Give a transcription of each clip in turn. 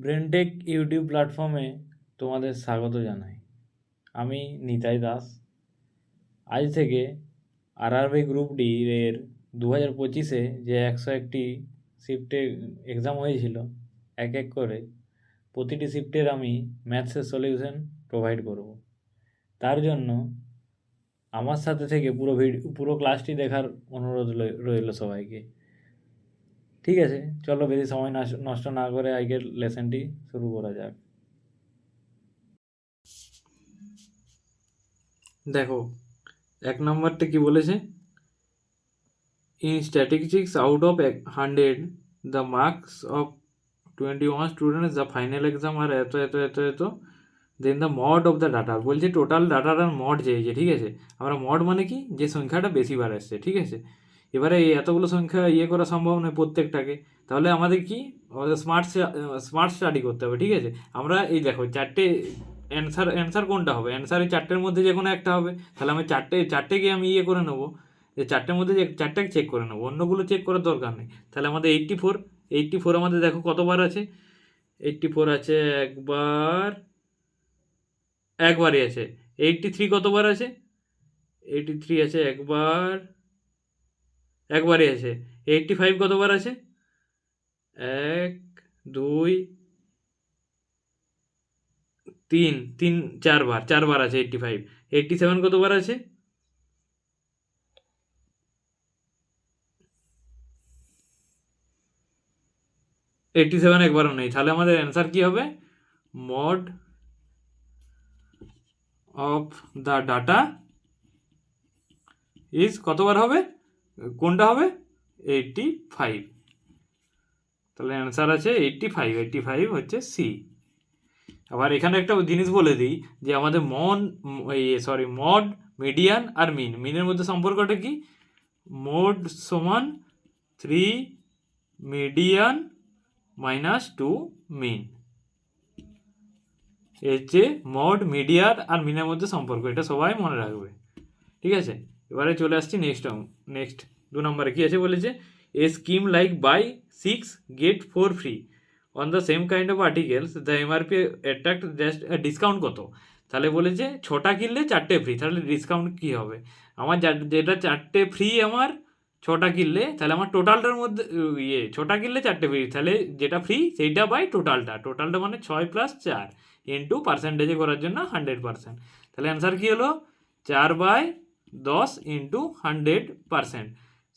ব্রেনটেক YouTube প্ল্যাটফর্মে তোমাদের স্বাগত জানাই। আমি নিতাই দাস। আজ থেকে আরআরবি গ্রুপ ডি এর 2025-এ যে 101টি শিফটে এক্সাম হয়েছিল, এক এক করে প্রতিটি শিফটের আমি ম্যাথসের সলিউশন প্রোভাইড করব। তার জন্য আমার সাথে থেকে পুরো ক্লাসটি দেখার অনুরোধ রইল সবাইকে। ঠিক আছে, চলো বেশি সময় নষ্ট না করে আজকের লেসনটি শুরু করা যাক। দেখো, এক নম্বরটা কি বলেছে, in statistics out of 100 the marks of 21 students the final exam আর এত এত এত এত, then the mode of the data. বলছে টোটাল ডাটার মড চেয়েছে। ঠিক আছে, আমরা মড মানে কি, যে সংখ্যাটা বেশি বার আসছে। ঠিক আছে, এবারে এই এতগুলো সংখ্যা করা সম্ভব নয় প্রত্যেকটাকে, তাহলে আমাদের কি, আমাদের স্মার্ট স্টাডি করতে হবে। ঠিক আছে, আমরা এই দেখো চারটে অ্যান্সার কোনটা হবে, অ্যান্সার এই চারটের মধ্যে যে কোনো একটা হবে। তাহলে আমি চারটেকে আমি করে নেবো, যে চারটের মধ্যে যে চারটাকে চেক করে নেবো, অন্যগুলো চেক করার দরকার নেই। তাহলে আমাদের 84 আমাদের দেখো কতবার আছে, 84 আছে একবারই আছে। 83 কতবার আছে, 83 আছে একবারই আছে। 85 কতবার আছে, 1 2 3 3 চারবার আছে 85। 87 কতবার আছে, 87 একবারও নেই। তাহলে আমাদের অ্যান্সার কি হবে, mod of the data is কতবার হবে, কোনটা হবে, 85। তাহলে অ্যান্সার আছে 85 হচ্ছে সি। আবার এখানে একটা জিনিস বলে দিই, যে আমাদের মড, মিডিয়ান আর মিনের মধ্যে সম্পর্কটা কি, মোড সমান 3 মিডিয়ান মাইনাস 2 মিন। এর যে মড, মিডিয়ান আর মিনের মধ্যে সম্পর্ক, এটা সবাই মনে রাখবে। ঠিক আছে, এবারে চলে আসছি নেক্সট 2 নম্বরে কি আছে বলেছে, a scheme like buy 6 get 4 free on the same kind of articles the MRP attract just discount কত। তাহলে বলেছে 6টা কিনলে 4টে ফ্রি, তাহলে ডিসকাউন্ট কি হবে, আমার যেটা 4টে ফ্রি, আমার 6টা কিনলে, তাহলে আমার টোটালটার মধ্যে 6টা কিনলে 4টে ফ্রি, তাহলে যেটা ফ্রি সেইটা বাই টোটালটা মানে 6 + 4 ইন্টু পার্সেন্টেজে করার জন্য 100%। তাহলে অ্যান্সার কি হলো, 4/10 ইন্টু 100%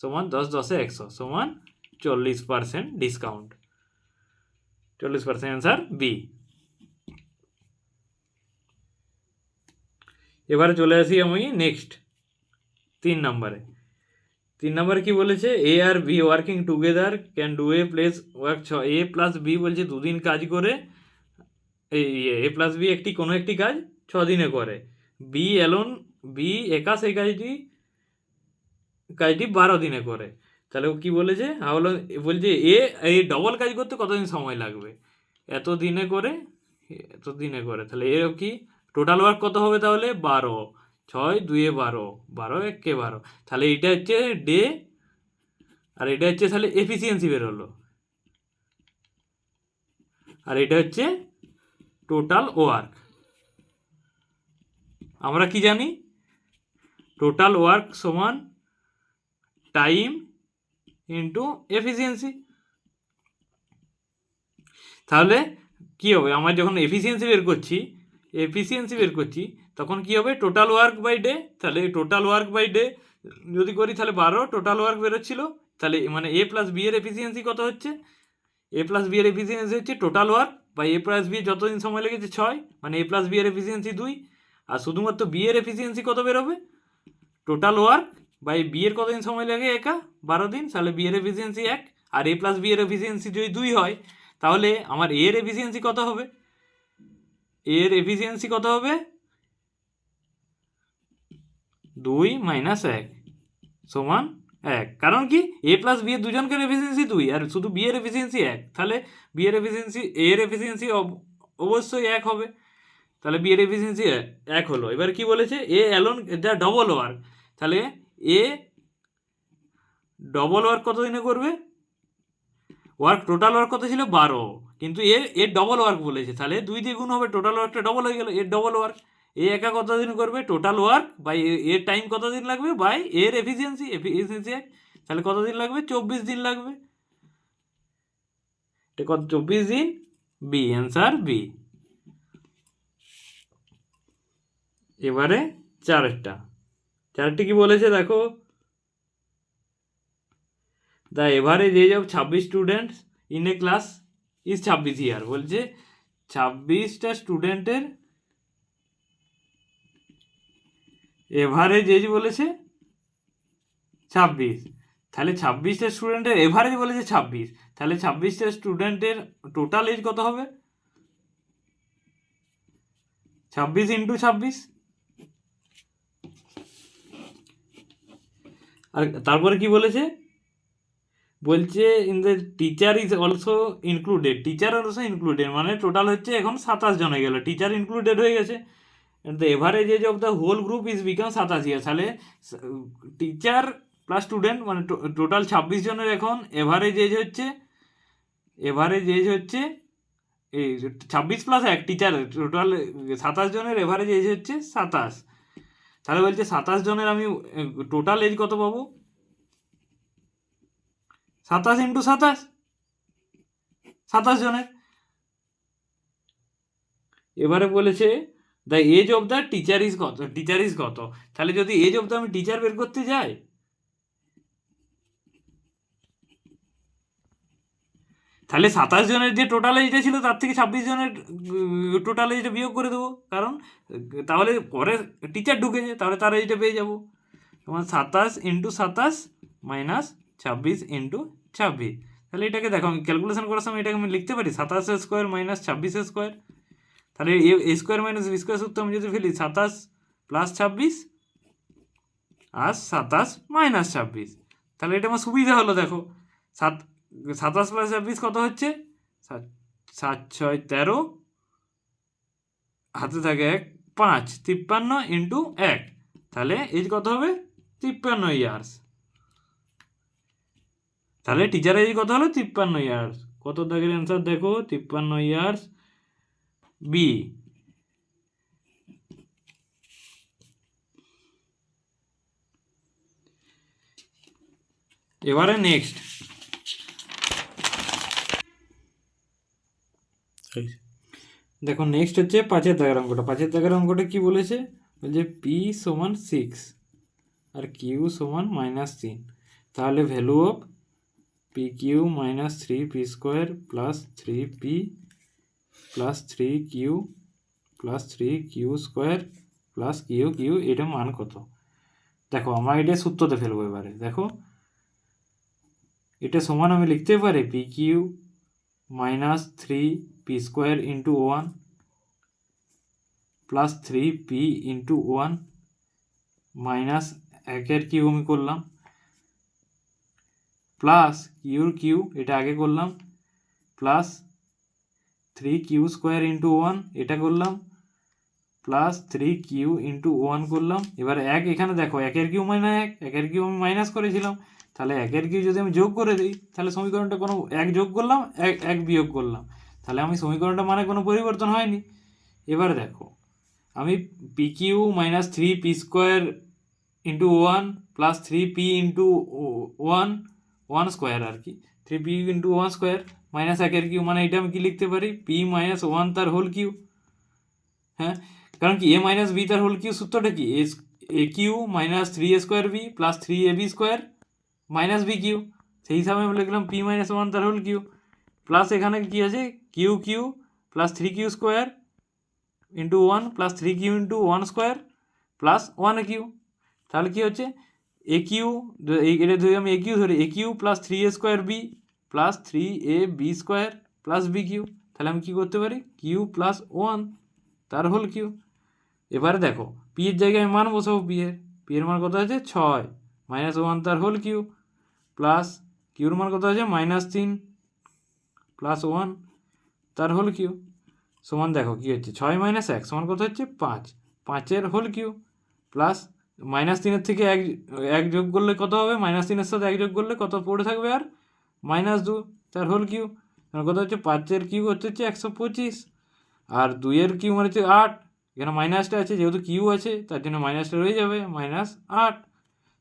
সমান 10 10 100 সমান 40% ডিসকাউন্ট। 40% answer B. এবারে চলে আসি আমি নেক্সট 3 নম্বরে কি বলেছে, এ আর B working together can do a place work. A plus B বলছে 2 দিন কাজ করে, এ প্লাস বি কোনো একটি কাজ 6 দিনে করে। বি একা সেই কাজটি 12 দিনে করে। তাহলে ও কি বলেছে, বলছে এই ডবল কাজ করতে কতদিন সময় লাগবে, এত দিনে করে। তাহলে এর কি টোটাল ওয়ার্ক কত হবে, তাহলে 12, 6 2 12, 12 1 12। তাহলে এটা হচ্ছে ডে, আর এটা হচ্ছে তাহলে এফিসিয়েন্সি বেরোলো, আর এটা হচ্ছে টোটাল ওয়ার্ক। আমরা কি জানি, টোটাল ওয়ার্ক সমান টাইম ইন্টু এফিসিয়েন্সি। তাহলে কি হবে, আমার যখন এফিসিয়েন্সি বের করছি তখন কি হবে, টোটাল ওয়ার্ক বাই ডে। তাহলে টোটাল ওয়ার্ক বাই ডে যদি করি, তাহলে 12 টোটাল ওয়ার্ক বেরোচ্ছিল। তাহলে মানে এ প্লাস বি এর এফিসিয়েন্সি কত হচ্ছে, এ প্লাস বি এর এফিসিয়েন্সি হচ্ছে total work by A plus B যতদিন সময় লেগেছে 6, মানে এ প্লাস বি এর এফিসিয়েন্সি 2। আর শুধুমাত্র বি এর এফিসিয়েন্সি কত বেরোবে, টোটাল ওয়ার্ক বাই বি এর কতদিন সময় লাগে, 12 দিন। তাহলে বি এর এফিসিয়েন্সি 1, আর এ প্লাস বি এর এফিসিয়েন্সি যদি 2 হয়, তাহলে আমার এর এফিসিয়েন্সি কত হবে, এর এফিসিয়েন্সি কত হবে, 2 - 1 সমান 1। কারণ কি, এ প্লাস বি এর দুজনকের এফিসিয়েন্সি 2 আর শুধু বি এর এফিসিয়েন্সি 1, তাহলে বি এর এফিসিয়েন্সি এর এফিসিয়েন্সি অবশ্যই 1 হবে। তাহলে বি এর এফিসিয়েন্সি 1 হলো। এবার কি বলেছে, এ অ্যালোন যা ডবল ওয়ার্ক, তাহলে এ ডবল ওয়ার্ক কত দিনে করবে, টোটাল ওয়ার্ক কত ছিল, 12, কিন্তু এর ডবল ওয়ার্ক বলেছে, তাহলে 2 দিয়ে গুণ হবে, টোটাল ওয়ার্কটা ডবল হয়ে গেল, এর ডবল ওয়ার্ক। এ একা কতদিন করবে, টোটাল ওয়ার্ক বাই এর টাইম কতদিন লাগবে বাই এর এফিসিয়েন্সি, তাহলে কতদিন লাগবে, 24 দিন লাগবে। এটা কত, 24 দিন, বি, অ্যান্সার বি। এবারে চারটি কি বলেছে দেখো, the average age of 26 students in a class is 26 year. বলছে 26টা স্টুডেন্টের এভারেজ এজ বলেছে 26, তাহলে 26টা স্টুডেন্টের এভারেজ বলেছে 26, তাহলে 26টা স্টুডেন্টের টোটাল এজ কত হবে, 26 ইন্টু 26। আর তারপরে কি বলেছে, বলছে in the teacher is also included, মানে টোটাল হচ্ছে এখন 27 জন হয়ে গেল, টিচার ইনক্লুডেড হয়ে গেছে। The average age of the whole group is become 27 year, তাহলে টিচার প্লাস স্টুডেন্ট মানে টোটাল 26 জনের এখন এভারেজ এজ হচ্ছে এই 26 প্লাস 1 টিচার, টোটাল 27 জনের এভারেজ এজ হচ্ছে 27। তাহলে বলছে 27 জনের আমি টোটাল এজ কত পাবো, 27 ইন্টু 27, 27 জনের। এবারে বলেছে the age of the teacher is কত, তাহলে যদি এজ অফ দ্য আমি টিচার বের করতে যাই, তাহলে 27 জনের যে টোটাল এজটা ছিল তার থেকে 26 জনের টোটাল এজটা বিয়োগ করে দেবো, কারণ তাহলে পরে টিচার ঢুকেছে, তাহলে তার এজটা পেয়ে যাবো। তোমার 27 ইন্টু 27 মাইনাস 26 ইন্টু 26, তাহলে এটাকে দেখো আমি ক্যালকুলেশন করার সময় এটাকে আমি লিখতে পারি 27 স্কোয়ার মাইনাস 26 স্কোয়ার, তাহলে এ স্কোয়ার মাইনাস বি স্কোয়ার সূত্র আমি যদি ফেলি 27 প্লাস 26 আর 27 মাইনাস 26, তাহলে এটা আমার সুবিধা হলো। দেখো 27 প্লাস 26 কত হচ্ছে, 7 6 13, হাতে থাকে 1 5, 53 ইন্টু 1, তাহলে এজ কত হবে 53 ইয়ার্স। তাহলে টিচারের এজ কত হলো 53 ইয়ার্স। কত দাগের অ্যান্সার দেখো, 53 ইয়ার্স, বি। এবারে নেক্সট দেখো, নেক্সট হচ্ছে 5 দাগের অঙ্কটা। 5 দাগের অঙ্কটা কি বলেছে, বলছে পি সমান 6 আর কিউ সমান -3, তাহলে value of p Q minus 3p square plus 3p plus 3q plus 3q square plus q, এটা মান কত। দেখো আমরা এটা সূত্রতে ফেলবো। এবারে দেখো এটা সমান আমি লিখতে পারি p Q minus 3p square into 1 plus 3p into 1 minus 1 q আমি করলাম, প্লাস কিউ এটা আগে করলাম, প্লাস 3q স্কোয়ার ইন্টু 1 এটা করলাম, প্লাস 3q ইন্টু 1 করলাম। এবার 1 এখানে দেখো 1 কিউ মানে 1 কিউ আমি মাইনাস করেছিলাম, তাহলে 1 কিউ যদি আমি যোগ করে দিই, তাহলে সমীকরণটা কোনো 1 যোগ করলাম 1 বিয়োগ করলাম, তাহলে আমি সমীকরণটা মানে কোনো পরিবর্তন হয়নি। এবার দেখো আমি P Q minus 3p square into 1 plus 3p into 1 square আর কি, 3p into 1 square minus 1 Q, মানে এটা আমি কি লিখতে পারি p মাইনাস 1 তার হোল কিউ। হ্যাঁ, কারণ কি এ মাইনাস বি তার হোল কিউ সূত্রটা কি, A Q minus 3a square B plus 3ab square minus B Q, সেই হিসাবে আমি লিখলাম p মাইনাস 1 তার হোল কিউ, প্লাস এখানে কি আছে q plus 3q square into 1 plus 3q into 1 square plus 1q, তাহলে কি হচ্ছে এ কিউ, এটা ধরি আমি এ কিউ ধরি, A Q plus 3a square B plus 3ab square plus B Q, তাহলে আমি কী করতে পারি কিউ প্লাস 1 তার হোল কিউ। এবারে দেখো পি এর জায়গায় মান বসাবো, পি এর মান কত আছে 6 মাইনাস 1 তার হোল কিউ প্লাস কিউর মান কত আছে -3 প্লাস 1 তার হোল কিউ সমান, দেখো কী হচ্ছে 6 মাইনাস 1 সমান কত হচ্ছে 5, 5-এর হোল কিউ প্লাস -3 থেকে 1 যোগ করলে কত হবে, -3 সাথে 1 যোগ করলে কত পড়ে থাকবে আর -2 তার হোল কিউ, কত হচ্ছে 5-এর কিউ হচ্ছে 125, আর 2-এর কিউ মানে হচ্ছে 8, এখানে মাইনাসটা আছে যেহেতু কিউ আছে তার জন্য মাইনাসটা রয়ে যাবে -8,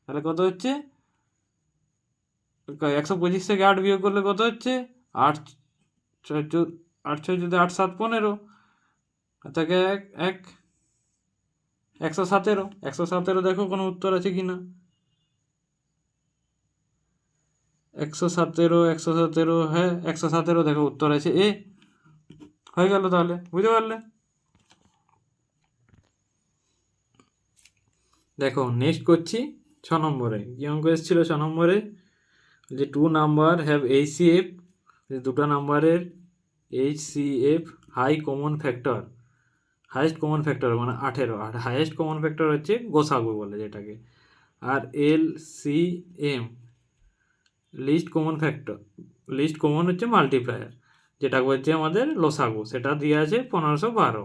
তাহলে কত হচ্ছে 125 থেকে 8 বিয়োগ করলে কত হচ্ছে 8 6 8 6 যদি 8 7 15, থেকে 117, 117 দেখো কোনো উত্তর আছে কি না। 117, হ্যাঁ 117 দেখো উত্তর আছে এ, হয়ে গেল। তাহলে বুঝতে পারলে। দেখো নেক্সট করছি 6 নম্বরে। কি অঙ্ক এসেছিল 6 নম্বরে, যে 2 নাম্বার হ্যাভ HCF, দুটো নাম্বারের HCF high common factor, highest common factor মানে 18, আর হাইয়েস্ট কমন ফ্যাক্টর হচ্ছে গোসাগু বলে যেটাকে, আর LCM list common factor, list common হচ্ছে মাল্টিপ্লায়ার, যেটা বলছে আমাদের লসাগু, সেটা দিয়ে আছে 1512।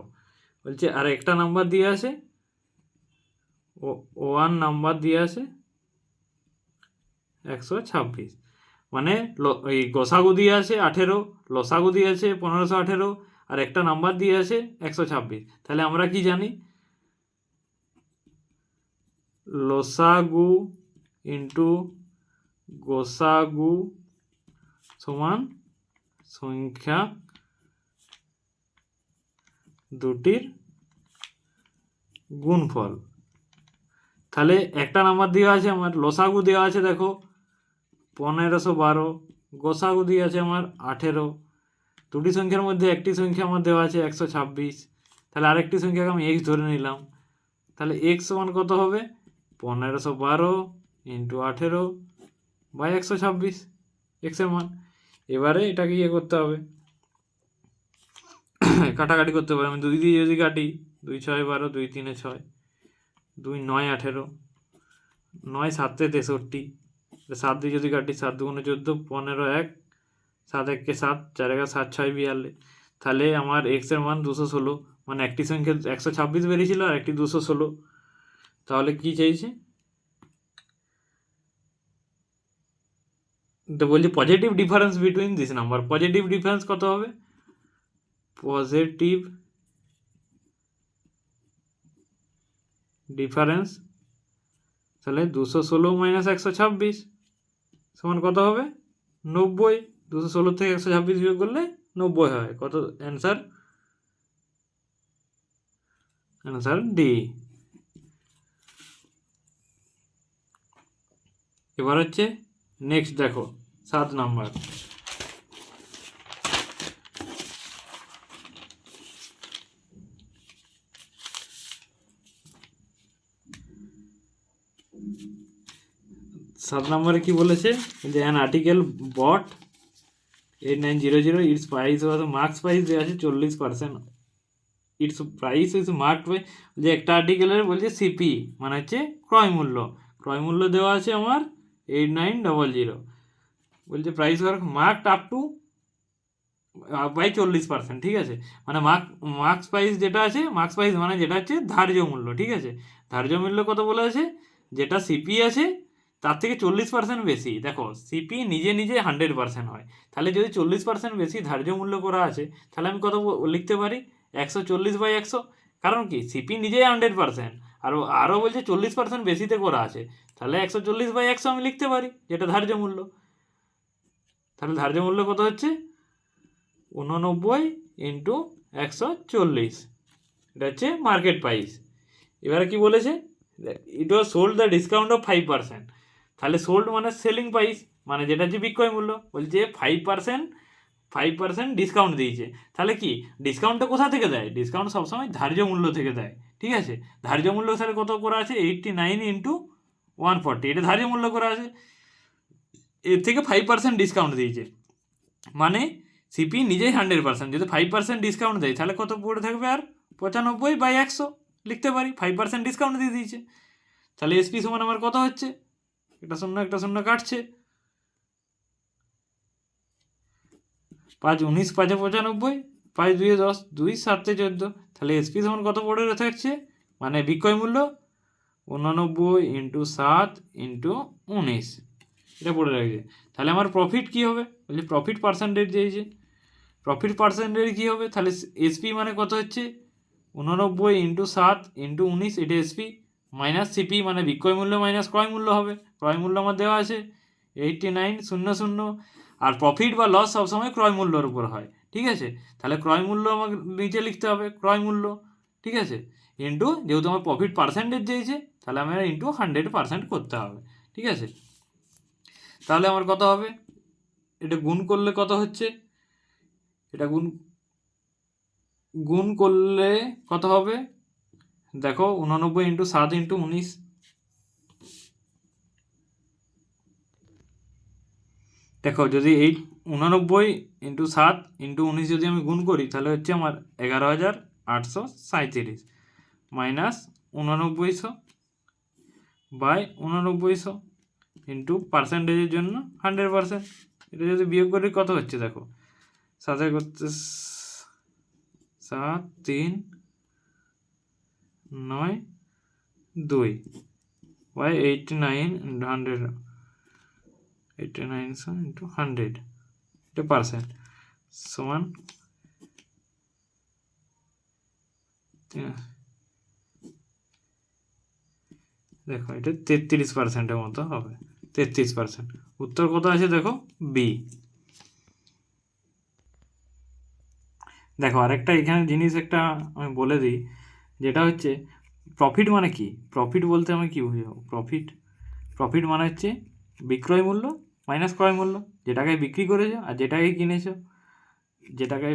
বলছে আর একটা নাম্বার দিয়ে আছে, 1 নাম্বার দিয়ে আছে 126, মানে এই গোসাগু দিয়ে আছে 18, লসাগু দিয়ে আছে 1518, আর একটা নাম্বার দিয়ে আছে 126। তাহলে আমরা কি জানি, লসাগু ইন্টু গোসাগু সমান সংখ্যা দুটির গুণফল। তাহলে একটা নাম্বার দেওয়া আছে আমার, লসাগু দেওয়া আছে দেখো 1512, গোসাগু দিয়ে আছে আমার 18, দুটি সংখ্যার মধ্যে একটি সংখ্যা আমার দেওয়া আছে 126, তাহলে আরেকটি সংখ্যাকে আমি এক্স ধরে নিলাম। তাহলে এক্স সমান কত হবে 1512 ইন্টু 18 বাই 126, এক্সের মান। এবারে এটাকে ইয়ে করতে হবে, কাটাকাটি করতে পারি। আমি 2 দিয়ে যদি কাটি, 2 6 12, 2 3 6, 2 9 18, 9 7 63, 7 দিয়ে যদি কাটি 7 2 14, 15 1, 7 1 7, 4 1 7 6 42, তাহলে আমার এক্সের মান 216, মানে একটি সংখ্যা 126 বেরিয়েছিল আর একটি 216। তাহলে কি চাইছে, তো বলছি positive difference between this number, positive difference কত হবে, পজিটিভ ডিফারেন্স, তাহলে 216 মাইনাস 126 সমান কত হবে 90, 216 থেকে 126 বিয়োগ করলে 90 হয়। কত অ্যান্সার, অ্যান্সার ডি। এবার হচ্ছে নেক্সট দেখো 7 নাম্বার, কি বলেছে, যে an article bought 8900, its price was marks price দেওয়া আছে 40%, its price is marked by, যে একটা আর্টিকেলের বলছে সিপি মানে হচ্ছে ক্রয় মূল্য, ক্রয় মূল্য দেওয়া আছে আমার 8900, বলছে price work marked up to by 40%, ঠিক আছে। মানে মার্কস প্রাইস যেটা আছে, মার্কস প্রাইস মানে যেটা হচ্ছে ধার্য মূল্য, ঠিক আছে। ধার্য মূল্য কত বলে আছে, যেটা সিপি আছে তার থেকে 40% বেশি। দেখো সিপি নিজে নিজে 100% হয়, তাহলে যদি 40% বেশি ধার্য মূল্য করা আছে, তাহলে আমি কত লিখতে পারি 140/100, কারণ কি সিপি নিজেই 100%, আরও বলছে 40% বেশিতে করা আছে, তাহলে 140/100 আমি লিখতে পারি, যেটা ধার্য মূল্য। তাহলে ধার্য মূল্য কত হচ্ছে 89 ইন্টু 140, এটা হচ্ছে মার্কেট প্রাইস। এবারে কি বলেছে, ইট ওয়াজ সোল্ড দ্য ডিসকাউন্ট অফ 5%, তাহলে সোল্ড মানে সেলিং প্রাইস, মানে যেটা হচ্ছে বিক্রয় মূল্য, বলছে 5% ডিসকাউন্ট দিয়েছে। তাহলে কি ডিসকাউন্টটা কোথা থেকে দেয়, ডিসকাউন্ট সবসময় ধার্য মূল্য থেকে দেয়, ঠিক আছে। ধার্য মূল্য তাহলে কত করা আছে 89 ইন্টু 140, এটা ধার্য মূল্য করা আছে, এর থেকে 5% ডিসকাউন্ট দিয়েছে, মানে সিপি নিজেই 100%, যদি 5% ডিসকাউন্ট দেয় তাহলে কত পড়ে থাকবে, আর 95/100 লিখতে পারি, 5% ডিসকাউন্ট দিয়ে দিয়েছে। তাহলে এসপি সমান আমার কত হচ্ছে, একটা শূন্য কাটছে, 5 19 5 95, 5 2 10, 2 7 14, তাহলে এসপি সমান কত পড়ে থাকছে, মানে বিক্রয় মূল্য 89 ইন্টু 7 ইন্টু 19, এটা পড়ে রাখছে। তাহলে আমার প্রফিট কি হবে, বলছে প্রফিট পার্সেন্টেজ দিয়েছে, প্রফিট পার্সেন্টেজ কী হবে, তাহলে এসপি মানে কত হচ্ছে 89 ইন্টু 7 ইন্টু 19, এটা এসপি মাইনাস সিপি মানে বিক্রয় মূল্য মাইনাস ক্রয় মূল্য হবে। ক্রয় মূল্য আমার দেওয়া আছে 89,000, আর প্রফিট বা লস সবসময় ক্রয় মূল্যর উপর হয়, ঠিক আছে। তাহলে ক্রয় মূল্য আমাকে নিচে লিখতে হবে, ক্রয় মূল্য, ঠিক আছে, ইন্টু যেহেতু আমার প্রফিট পার্সেন্টেজ দিয়েছে তাহলে আমার ইন্টু 100% করতে হবে, ঠিক আছে। তাহলে আমার কত হবে, এটা গুণ করলে কত হচ্ছে, এটা গুণ করলে কত হবে দেখো, 89 ইন্টু 7 ইন্টু 19, দেখো যদি এই 89 ইন্টু 7 ইন্টু 19 যদি আমি গুণ করি তাহলে হচ্ছে আমার 11,837 মাইনাস 8900 বাই 8900 ইন্টু পার্সেন্টেজের জন্য 100%। এটা যদি বিয়োগ করি কত হচ্ছে দেখো, 7 করতে 7 3 9 2 বাই 89 100, 89 ইন্টু 100 এটা পার্সেন্ট সমান দেখো এটা 33%-এর মতো হবে, 33%। উত্তর কত আছে দেখো, বি। দেখো আরেকটা এখানে জিনিস একটা আমি বলে দিই, যেটা হচ্ছে প্রফিট মানে কি, প্রফিট বলতে আমি কি বুঝাবো, প্রফিট মানে হচ্ছে বিক্রয় মূল্য মাইনাস ক্রয় মূল্য, যেটাকে বিক্রি করেছো আর যেটাকে কিনেছো, যেটাকে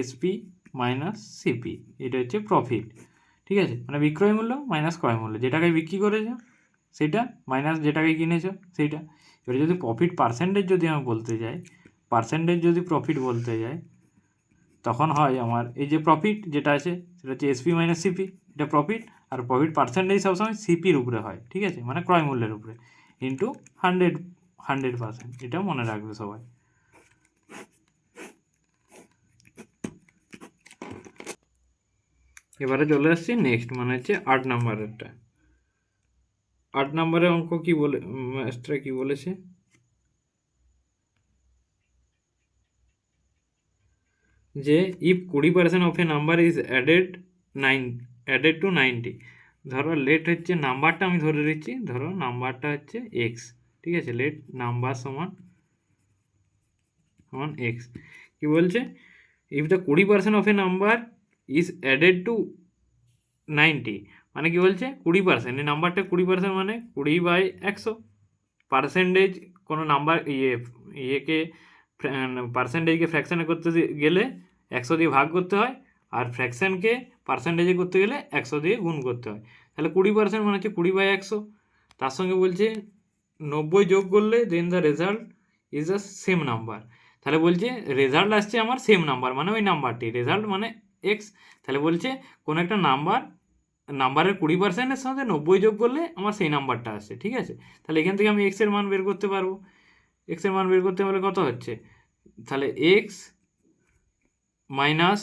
এসপি মাইনাস সিপি, এটা হচ্ছে প্রফিট, ঠিক আছে। মানে বিক্রয় মূল্য মাইনাস ক্রয় মূল্য, যেটাকে বিক্রি করেছো সেটা মাইনাস যেটাকে কিনেছো সেইটা। এবারে যদি প্রফিট পার্সেন্টেজ যদি আমি বলতে যাই, পার্সেন্টেজ যদি প্রফিট বলতে যাই তখন হয় আমার এই যে প্রফিট যেটা আছে সেটা হচ্ছে এসপি মাইনাস সিপি, এটা প্রফিট। আর প্রফিট পার্সেন্টেজ সবসময় সিপির উপরে হয়, ঠিক আছে, মানে ক্রয় মূল্যের উপরে, ইন্টু 100%, এটা মনে রাখবে সবাই। এবারে চলে আসছি নেক্সট, মানে হচ্ছে 8 নাম্বারেরটা। 8 নাম্বারের অঙ্ক কি বলে, মাস্টার কি বলেছে, যে if 20% of A number is added to 90, ধরো লেট হচ্ছে নাম্বারটা আমি ধরে দিচ্ছি, ধরো নাম্বারটা হচ্ছে এক্স, ঠিক আছে, লেট নাম্বার সমান এক্স। কি বলছে, if the 20% of A number is added to 90, মানে কি বলছে 20%, এই নাম্বারটা 20% মানে 20/100। পার্সেন্টেজ কোনো নাম্বার ইয়েকে পার্সেন্টেজকে ফ্র্যাকশানে করতে গেলে 100 দিয়ে ভাগ করতে হয়, আর ফ্র্যাকশানকে পার্সেন্টেজে করতে গেলে 100 দিয়ে গুণ করতে হয়। তাহলে 20% মানে হচ্ছে 20/100, তার সঙ্গে বলছে 90 যোগ করলে then the result is the same number. তাহলে বলছে রেজাল্ট আসছে আমার সেম নাম্বার, মানে ওই নাম্বারটি, রেজাল্ট মানে এক্স। তাহলে বলছে কোনো একটা নাম্বারের 20%-এর সাথে 90 যোগ করলে আমার সেই নাম্বারটা আসছে, ঠিক আছে। তাহলে এখান থেকে আমি এক্সের মান বের করতে পারবো। এক্সের মান বের করতে হলে কত হচ্ছে, তাহলে এক্স মাইনাস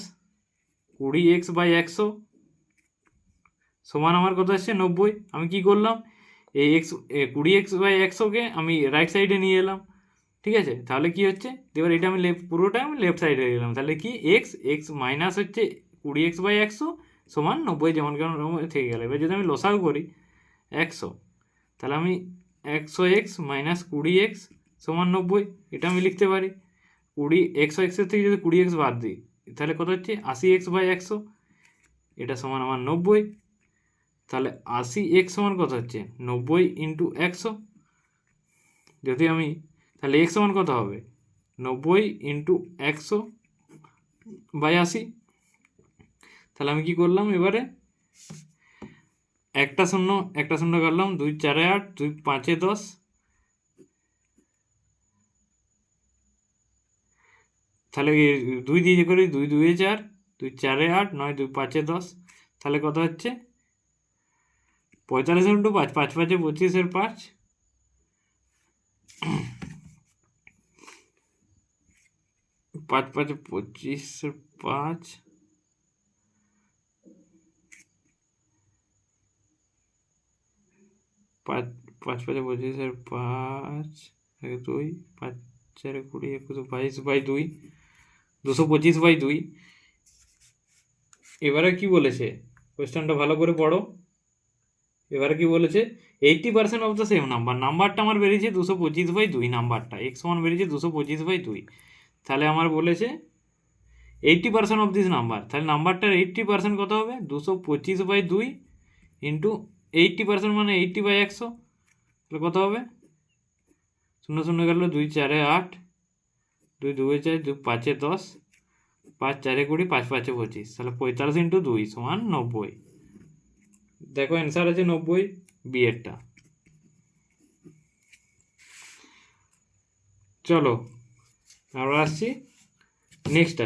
20x/100 সমান আমার কত আসছে 90। আমি কি করলাম, এই 20x/100কে আমি রাইট সাইডে নিয়ে এলাম, ঠিক আছে। তাহলে কি হচ্ছে, এবার এটা আমি পুরোটা আমি লেফট সাইডে দিলাম, তাহলে কি এক্স মাইনাস হচ্ছে 20x/100 সমান 90, যেমন কেমন থেকে গেল। এবার যদি আমি লসাগু করি 100, তাহলে আমি 100x মাইনাস 20x সমান 90, এটা আমি লিখতে পারি। 100x থেকে যদি 20x বাদ দিই তাহলে কত হচ্ছে 80x/100, এটা সমান আমার 90। তাহলে 80x সমান কত হচ্ছে 90 ইন্টু 100, যদি আমি তাহলে x সমান কত হবে 90 ইন্টু 100/80। তাহলে আমি কি করলাম, এবারে একটা শূন্য করলাম, 2 4 8, 2 5 10, তাহলে 2 দিয়ে করি, 2 2 4, 2 4 8, 9 2 5 10, তাহলে কত হচ্ছে 45 ইন্টু 5, 5 5 25 5, 5 5 25 5, 5 5 5 25 5, 2 5 4 20 21 22/2, 225/2। এবারে কি বলেছে, কোয়েশ্চেনটা ভালো করে পড়ো। এবারে কি বলেছে, 80% অফ দ্য সেম নাম্বার, নাম্বারটা আমার বেরিয়েছে 225/2, নাম্বারটা এক্স ওয়ান বেরিয়েছে 225/2। তাহলে আমার বলেছে 80% অফ দিস নাম্বার, তাহলে নাম্বারটার 80% কত হবে, 225/2 ইন্টু 80% মানে 80/100, তাহলে কত হবে, শূন্য শূন্য গেল, 2 4 8, 2 2 4, 2 5 10, 5 4 20, 5 5 25, তাহলে 45 ইন্টু 2 সমান 90। দেখো অ্যান্সার আছে 90, বি এরটা। চলো আমরা আসছি নেক্সট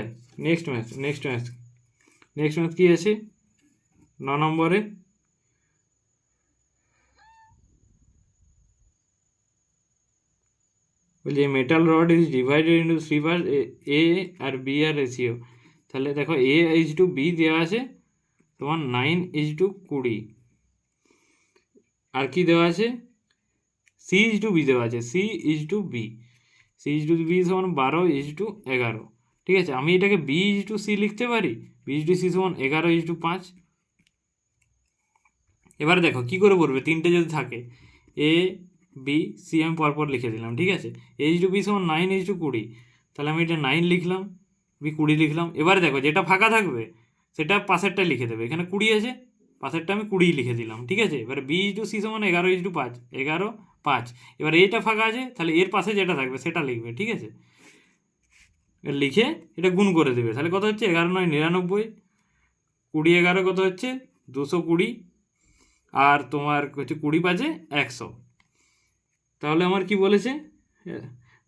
ম্যাথ কি আছে 9 নম্বরে, বলছি metal rod is divided into 3 parts, A আর বি আর রেশিও। তাহলে দেখো A/B দেওয়া আছে তোমার 9/20, আর কি দেওয়া আছে, C/B দেওয়া আছে, C/B সমান 12/11। ঠিক আছে, আমি এটাকে B/C লিখতে পারি, B/C সমান 11/5। এবারে দেখো কি করে বলবে, তিনটে যদি থাকে A, B, C আমি পরপর লিখে দিলাম। ঠিক আছে, H/B সমান 9/20, তাহলে আমি এটা 9 লিখলাম, B 20 লিখলাম। এবারে দেখো যেটা ফাঁকা থাকবে সেটা পাশেরটা লিখে দেবে, এখানে 20 আছে, পাশেরটা আমি 20 লিখে দিলাম। ঠিক আছে, এবারে B/C সমান 11/5, 11 5। এবার এটা ফাঁকা আছে, তাহলে এর পাশে যেটা থাকবে সেটা লিখবে। ঠিক আছে, লিখে এটা গুণ করে দেবে, তাহলে কত হচ্ছে, 11 9 99, 20 11 কত হচ্ছে 220, আর তোমার হচ্ছে 20 5 100। তাহলে আমার কি বলেছে,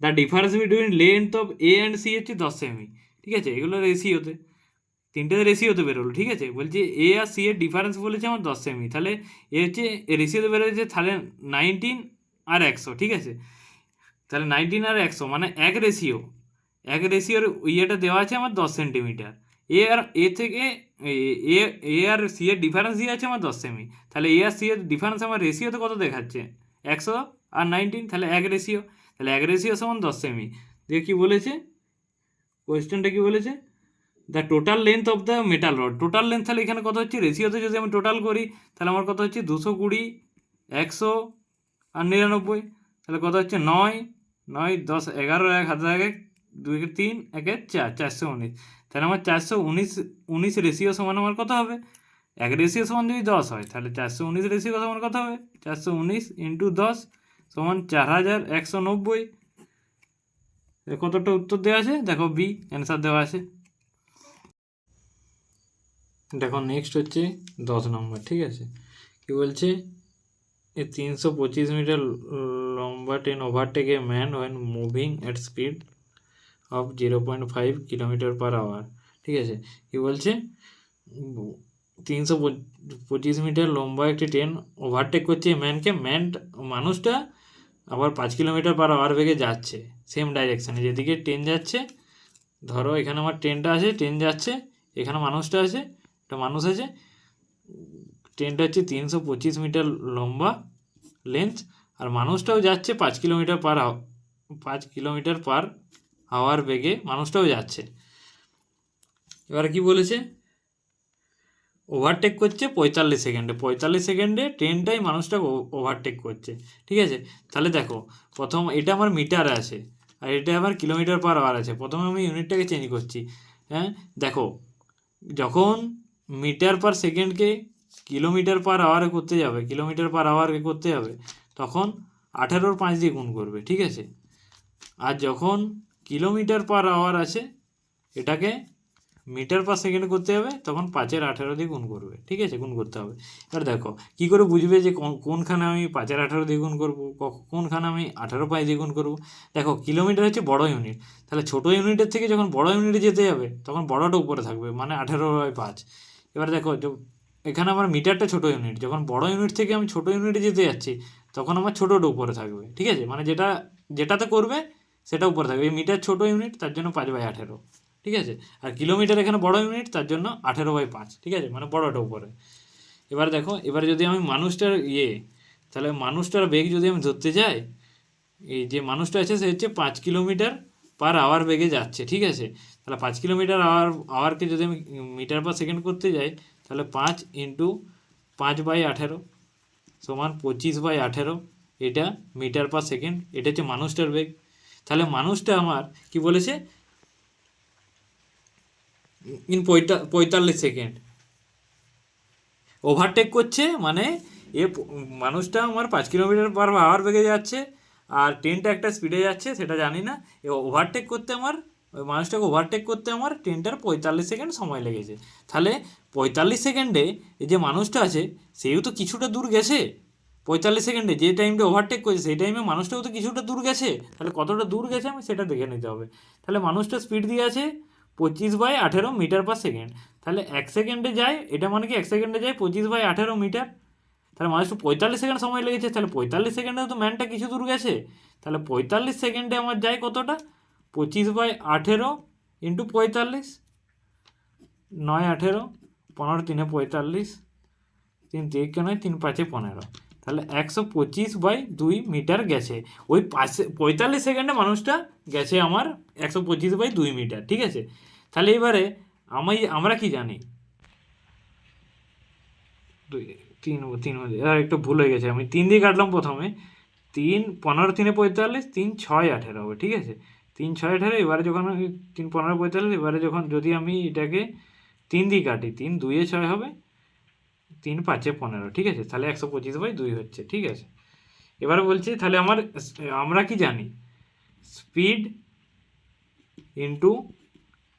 the difference between length of A and C হচ্ছে 10 সেমি। ঠিক আছে, এগুলো রেশিওতে, তিনটে রেশিওতে বেরোলো। ঠিক আছে, বলছে এ আর সি এর ডিফারেন্স বলেছে আমার 10 সেমি, তাহলে এ হচ্ছে রেশিওতে বেরোচ্ছে, তাহলে 19 আর 100। ঠিক আছে, তাহলে 19 আর 100 মানে এক রেশিওর ইয়েটা দেওয়া আছে আমার 10 সেন্টিমিটার। এ থেকে এ এ আর সি এর ডিফারেন্স দিয়ে আছে আমার 10 সেমি, তাহলে এ আর সি এর ডিফারেন্স আমার রেশিওতে কত দেখাচ্ছে, 100 আর 19, তাহলে এক রেশিও সমান 10 সেমি। দিয়ে কি বলেছে, কোয়েশ্চেনটা কি বলেছে, the total length of the metal rod, total length তাহলে এখানে কত হচ্ছে, রেশিওতে যদি আমি টোটাল করি তাহলে আমার কত হচ্ছে 220, 100 আর 99, তাহলে কত হচ্ছে 9 9 10 11 1 হাতে 1 2 3 1 4, 419। তাহলে আমার 419 রেশিও সমান আমার কত হবে, এক রেশিও সমান যদি 10 হয় তাহলে 419 রেশিও সমান কত হবে, 419 ইন্টু 10 সমান 4190। কতটা উত্তর দেওয়া আছে, দেখো বি অ্যান্সার দেওয়া আছে। দেখো নেক্সট হচ্ছে 10 নম্বর। ঠিক আছে, কি বলছে, এ 325 মিটার লম্বা train overtake a man when moving at speed of 0.5 kilometre per hour. ঠিক আছে, কি বলছে, 325 মিটার লম্বা একটি ট্রেন ওভারটেক করছে ম্যানকে, মানুষটা আবার 5 কিলোমিটার/আওয়ার বেগে যাচ্ছে সেম ডাইরেকশানে, যেদিকে ট্রেন যাচ্ছে। ধরো এখানে আমার ট্রেনটা আছে, ট্রেন যাচ্ছে, এখানে মানুষটা আছে, একটা মানুষ আছে, ট্রেনটা হচ্ছে 325 মিটার লম্বা লেন্থ, আর মানুষটাও যাচ্ছে 5 কিলোমিটার/আওয়ার বেগে, মানুষটাও যাচ্ছে। এবার কি বলেছে, ওভারটেক করছে 45 সেকেন্ডে ট্রেনটাই মানুষটা ওভারটেক করছে। ঠিক আছে, তাহলে দেখো প্রথম এটা আমার মিটার আছে আর এটা আমার কিলোমিটার/আওয়ার আছে, প্রথমে আমি ইউনিটটাকে চেঞ্জ করছি। হ্যাঁ, দেখো যখন মিটার/সেকেন্ডকে কিলোমিটার/আওয়ারে করতে যাবে তখন 18 5 দিয়ে গুণ করবে। ঠিক আছে, আর যখন কিলোমিটার/আওয়ার আছে এটাকে মিটার/সেকেন্ড করতে হবে তখন 5 18 দিয়ে গুণ করবে। ঠিক আছে, গুণ করতে হবে। এবার দেখো কী করে বুঝবে যে কোনখানে আমি 5 18 দিয়ে গুণ করবো, কোনখানে আমি 18 5 দিয়ে গুণ করবো। দেখো কিলোমিটার হচ্ছে বড় ইউনিট, তাহলে ছোটো ইউনিটের থেকে যখন বড় ইউনিটে যেতে যাবে তখন বড়টা উপরে থাকবে, মানে 18/5। এবার দেখো এখানে আমার মিটারটা ছোটো ইউনিট, যখন বড় ইউনিট থেকে আমি ছোটো ইউনিটে যেতে যাচ্ছি তখন আমার ছোটোটা উপরে থাকবে। ঠিক আছে, মানে যেটাতে করবে সেটা উপরে থাকবে। এই মিটার ছোটো ইউনিট তার জন্য 5/18। ঠিক আছে, আর কিলোমিটার এখানে বড় ইউনিট তার জন্য 18/5। ঠিক আছে, মানে বড়টা উপরে। এবার দেখো, এবারে যদি আমি মানুষটার তাহলে মানুষটার বেগ যদি আমি ধরতে যাই, এই যে মানুষটা আছে সে হচ্ছে 5 কিলোমিটার পার আওয়ার বেগে যাচ্ছে, ঠিক আছে। তাহলে 5 কিলোমিটার আওয়ারকে যদি আমি মিটার পার সেকেন্ড করতে যাই, তাহলে 5 ইন্টু 5/18 সমান 25/18, এটা মিটার পার সেকেন্ড। এটা হচ্ছে মানুষটার বেগ। তাহলে মানুষটা আমার কি বলেছে, ইন 45 সেকেন্ড ওভারটেক করছে, মানে মানুষটা আমার 5 কিলোমিটার/আওয়ার বেগে যাচ্ছে, আর ট্রেনটা একটা স্পিডে যাচ্ছে সেটা জানি না। ওভারটেক করতে আমার, ওই মানুষটাকে ওভারটেক করতে আমার ট্রেনটার 45 সেকেন্ড সময় লেগেছে। তাহলে 45 সেকেন্ডে এই যে মানুষটা আছে সেও তো কিছুটা দূর গেছে। 45 সেকেন্ডে যে টাইমটা ওভারটেক করেছে সেই টাইমে মানুষটাও তো কিছুটা দূর গেছে। তাহলে কতটা দূর গেছে আমি সেটা দেখে নিতে হবে। তাহলে মানুষটা স্পিড দিয়ে আছে 25/18 মিটার পার সেকেন্ড। তাহলে 1 সেকেন্ডে যায়, এটা মানে কি 1 সেকেন্ডে যায় 25/18 মিটার। তাহলে মানুষটা 45 সেকেন্ড সময় লেগেছে। তাহলে 45 সেকেন্ডে তো ম্যানটা কিছু দূর গেছে। তাহলে 45 সেকেন্ডে আমার যায় কতটা, 25/18 ইন্টু 45, 9/18, 15×3 = 45, 3×3 = 3×5 = 15। তাহলে 125/2 মিটার গেছে। ওই 45 সেকেন্ডে মানুষটা গেছে আমার 125/2 মিটার, ঠিক আছে। তাহলে এবারে আমরা কি জানি, 3 আর একটু ভুল হয়ে গেছে, আমি 3 দিয়ে কাটলাম প্রথমে। 3 15×3 = 45, 3×6 = 18 হবে, ঠিক আছে। 3×6 = 18। এবারে যখন আমি 3×15 = 45, এবারে যখন যদি আমি এটাকে 3 দিয়ে কাটি, 3×2 = 6 হবে, 3×5 = 15, ঠিক আছে। তাহলে 125/2 হচ্ছে, ঠিক আছে। এবারে বলছি তাহলে আমরা কি জানি, স্পিড ইন্টু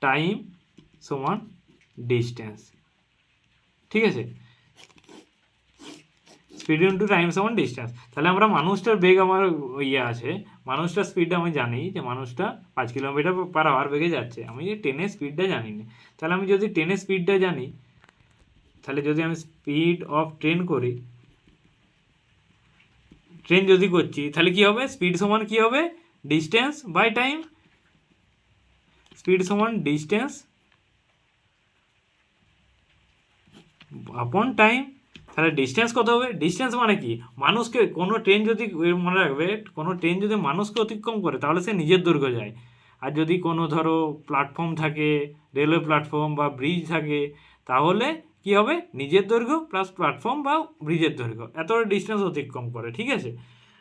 টাইম সমান ডিস্টেন্স, ঠিক আছে। স্পিড ইন্টু টাইম সমান ডিস্টেন্স। তাহলে আমরা মানুষটার বেগ আমার আছে, মানুষটার স্পিডটা আমি জানি যে মানুষটা 5 কিলোমিটার/আওয়ার বেগে যাচ্ছে। আমি ট্রেনের স্পিডটা জানি না। তাহলে আমি যদি ট্রেনের স্পিডটা জানি, তাহলে যদি আমি স্পিড অফ ট্রেন করি, ট্রেন যদি করছি, তাহলে কি হবে, স্পিড সমান কি হবে, ডিস্টেন্স বাই টাইম। স্পিড সমান ডিস্টেন্স আপন টাইম। তাহলে ডিস্টেন্স কত হবে, ডিস্টেন্স মানে কি, মানুষকে কোনো ট্রেন যদি, মনে রাখবে, কোনো ট্রেন যদি মানুষকে অতিক্রম করে তাহলে সে নিজের দৈর্ঘ্য যায়। আর যদি কোনো ধরো প্ল্যাটফর্ম থাকে, রেলওয়ে প্ল্যাটফর্ম বা ব্রিজ থাকে, তাহলে কি হবে, নিজের দৈর্ঘ্য প্লাস প্ল্যাটফর্ম বা ব্রিজের দৈর্ঘ্য, এতটা ডিস্টেন্স অতিক্রম করে, ঠিক আছে।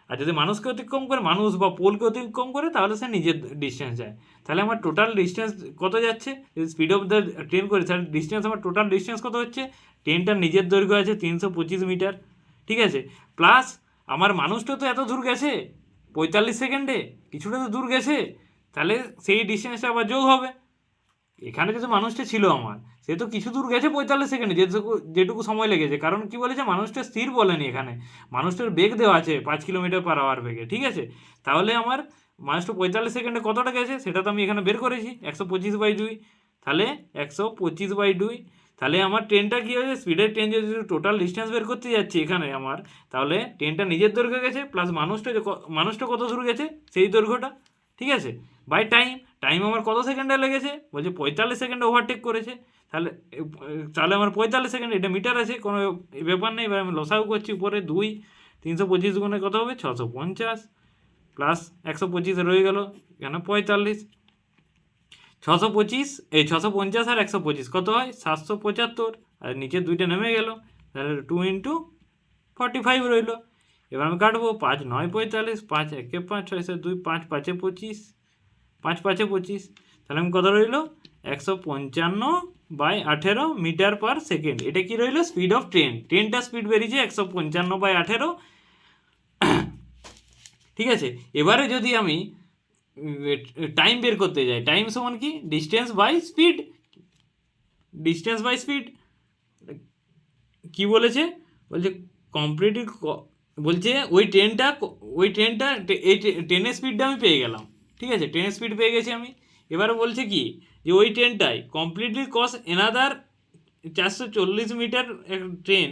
আর যদি মানুষকে অতিক্রম করে, মানুষ বা পোলকে অতিক্রম করে, তাহলে সে নিজের ডিস্টেন্স যায়। তাহলে আমার টোটাল ডিস্টেন্স কত যাচ্ছে, যদি স্পিড অফ দ্য ট্রেন করি, তাহলে ডিস্টেন্স, আমার টোটাল ডিস্টেন্স কত হচ্ছে, ট্রেনটার নিজের দৈর্ঘ্য আছে 325 মিটার, ঠিক আছে, প্লাস আমার মানুষটা তো এত দূর গেছে 45 সেকেন্ডে, কিছুটা তো দূর গেছে, তাহলে সেই ডিস্টেন্সটা আবার যোগ হবে। এখানে যদি মানুষটা ছিল আমার, সে তো কিছু দূর গেছে 45 সেকেন্ডে, যেটুকু সময় লেগেছে। কারণ কি বলেছে, মানুষটা স্থির বলেনি এখানে, মানুষটার বেগ দেওয়া আছে 5 কিলোমিটার/আওয়ার বেগে, ঠিক আছে। তাহলে আমার মানুষটা 45 সেকেন্ডে কতটা গেছে সেটা তো আমি এখানে বের করেছি, 125/2। তাহলে 125/2, তাহলে আমার ট্রেনটা কী হয়েছে, স্পিডের ট্রেন যদি টোটাল ডিস্টেন্স বের করতে যাচ্ছি এখানে আমার, তাহলে ট্রেনটা নিজের দৈর্ঘ্য গেছে প্লাস মানুষটা কত দূর গেছে সেই দৈর্ঘ্যটা, ঠিক আছে, বাই টাইম। টাইম আমার কত সেকেন্ডে লেগেছে, বলছে 45 সেকেন্ডে ওভারটেক করেছে। তাহলে তাহলে আমার 45 সেকেন্ড, এটা মিটার আছে, কোনো ব্যাপার নেই। এবার আমি লসাগু করছি, উপরে 2, 325 গুণে কত হবে, 650, প্লাস 125 রয়ে গেল এখানে 45, 625, এই 650 আর 125 কত হয়, 775, আর নিচে 2টা নেমে গেল, তাহলে 2×45 রইল। এবার আমি কাটবো, 5×9 = 45, 5×1 = 5, 6×7 = 2, 5×5 = 25, 5×5 = 25। তাহলে আমি কত রইল, 155/18 মিটার পার সেকেন্ড। এটা কি রইল, স্পিড অফ ট্রেন। ট্রেনটা স্পিড বেরিয়েছে 155/18, ঠিক আছে। এবারে যদি আমি টাইম বের করতে যাই, টাইম সমান কি, distance by speed. Distance by speed কি বলেছে, বলছে কম্পিটিটিভ, বলছে ওই ট্রেনটা এই ট্রেনের স্পিডটা আমি পেয়ে গেলাম, ঠিক আছে, ট্রেনের স্পিড পেয়ে গেছি আমি। এবারে বলছে কি, যে ওই ট্রেনটাই completely cross another 440 metre train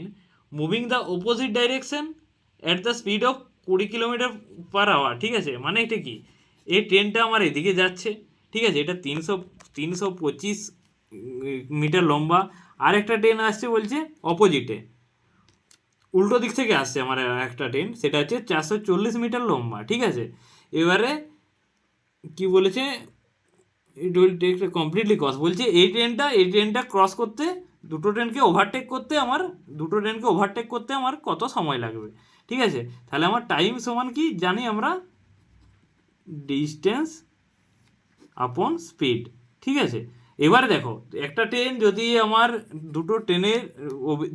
moving the opposite direction at the speed of 20 kilometre hour, ঠিক আছে। মানে এটা কি, এই ট্রেনটা আমার এদিকে যাচ্ছে, ঠিক আছে, এটা 325 মিটার লম্বা। আর একটা ট্রেন আসছে বলছে অপোজিটে, উল্টো দিক থেকে আসছে আমার একটা ট্রেন, সেটা হচ্ছে 440 মিটার লম্বা, ঠিক আছে। এবারে কি বলেছে, it will take completely cross, বলছে এই ট্রেনটা ক্রস করতে, দুটো ট্রেনকে ওভারটেক করতে আমার কত সময় লাগবে। ঠিক আছে, তাহলে আমার টাইম সমান কি জানি আমরা, ডিস্টেন্স আপন স্পিড। ঠিক আছে, এবারে দেখো একটা ট্রেন যদি আমার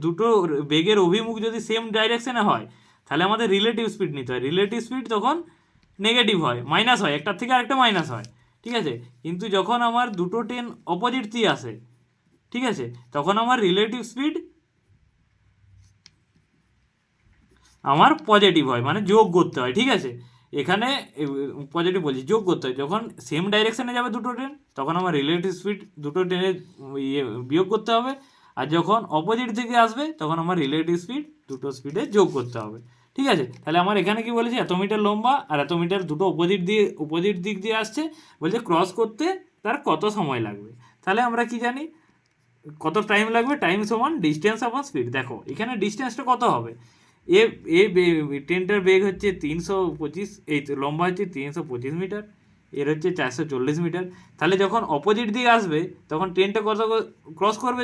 দুটো বেগের অভিমুখ যদি সেম ডাইরেকশনে হয়, তাহলে আমাদের রিলেটিভ স্পিড নিতে হয়। রিলেটিভ স্পিড তখন নেগেটিভ হয়, মাইনাস হয়, একটার থেকে আরেকটা মাইনাস হয়। ঠিক আছে, কিন্তু যখন আমার দুটো ট্রেন অপোজিট দিয়ে আসে, ঠিক আছে, তখন আমার রিলেটিভ স্পিড আমার পজিটিভ হয়, মানে যোগ করতে হয়। ঠিক আছে, এখানে পজিটিভ বলছি, যোগ করতে হয়। যখন সেম ডাইরেকশনে যাবে দুটো ট্রেন, তখন আমার রিলেটিভ স্পিড দুটো ট্রেনের বিয়োগ করতে হবে। আর যখন অপোজিট থেকে আসবে, তখন আমার রিলেটিভ স্পিড দুটো স্পিডে যোগ করতে হবে। ঠিক আছে, তাহলে আমার এখানে কি বলেছে, এত মিটার লম্বা আর এত মিটার দুটো অপোজিট দিক দিয়ে আসছে, বলছে ক্রস করতে তার কত সময় লাগবে। তাহলে আমরা কি জানি কত টাইম লাগবে, টাইম সমান ডিস্টেন্স আপন স্পিড। দেখো এখানে ডিস্টেন্সটা কত হবে, এ এ ট্রেনটার বেগ হচ্ছে 325, এই তো লম্বা হচ্ছে 325 মিটার, এর হচ্ছে 440 মিটার। তাহলে যখন অপোজিট দিকে আসবে, তখন ট্রেনটা কত ক্রস করবে,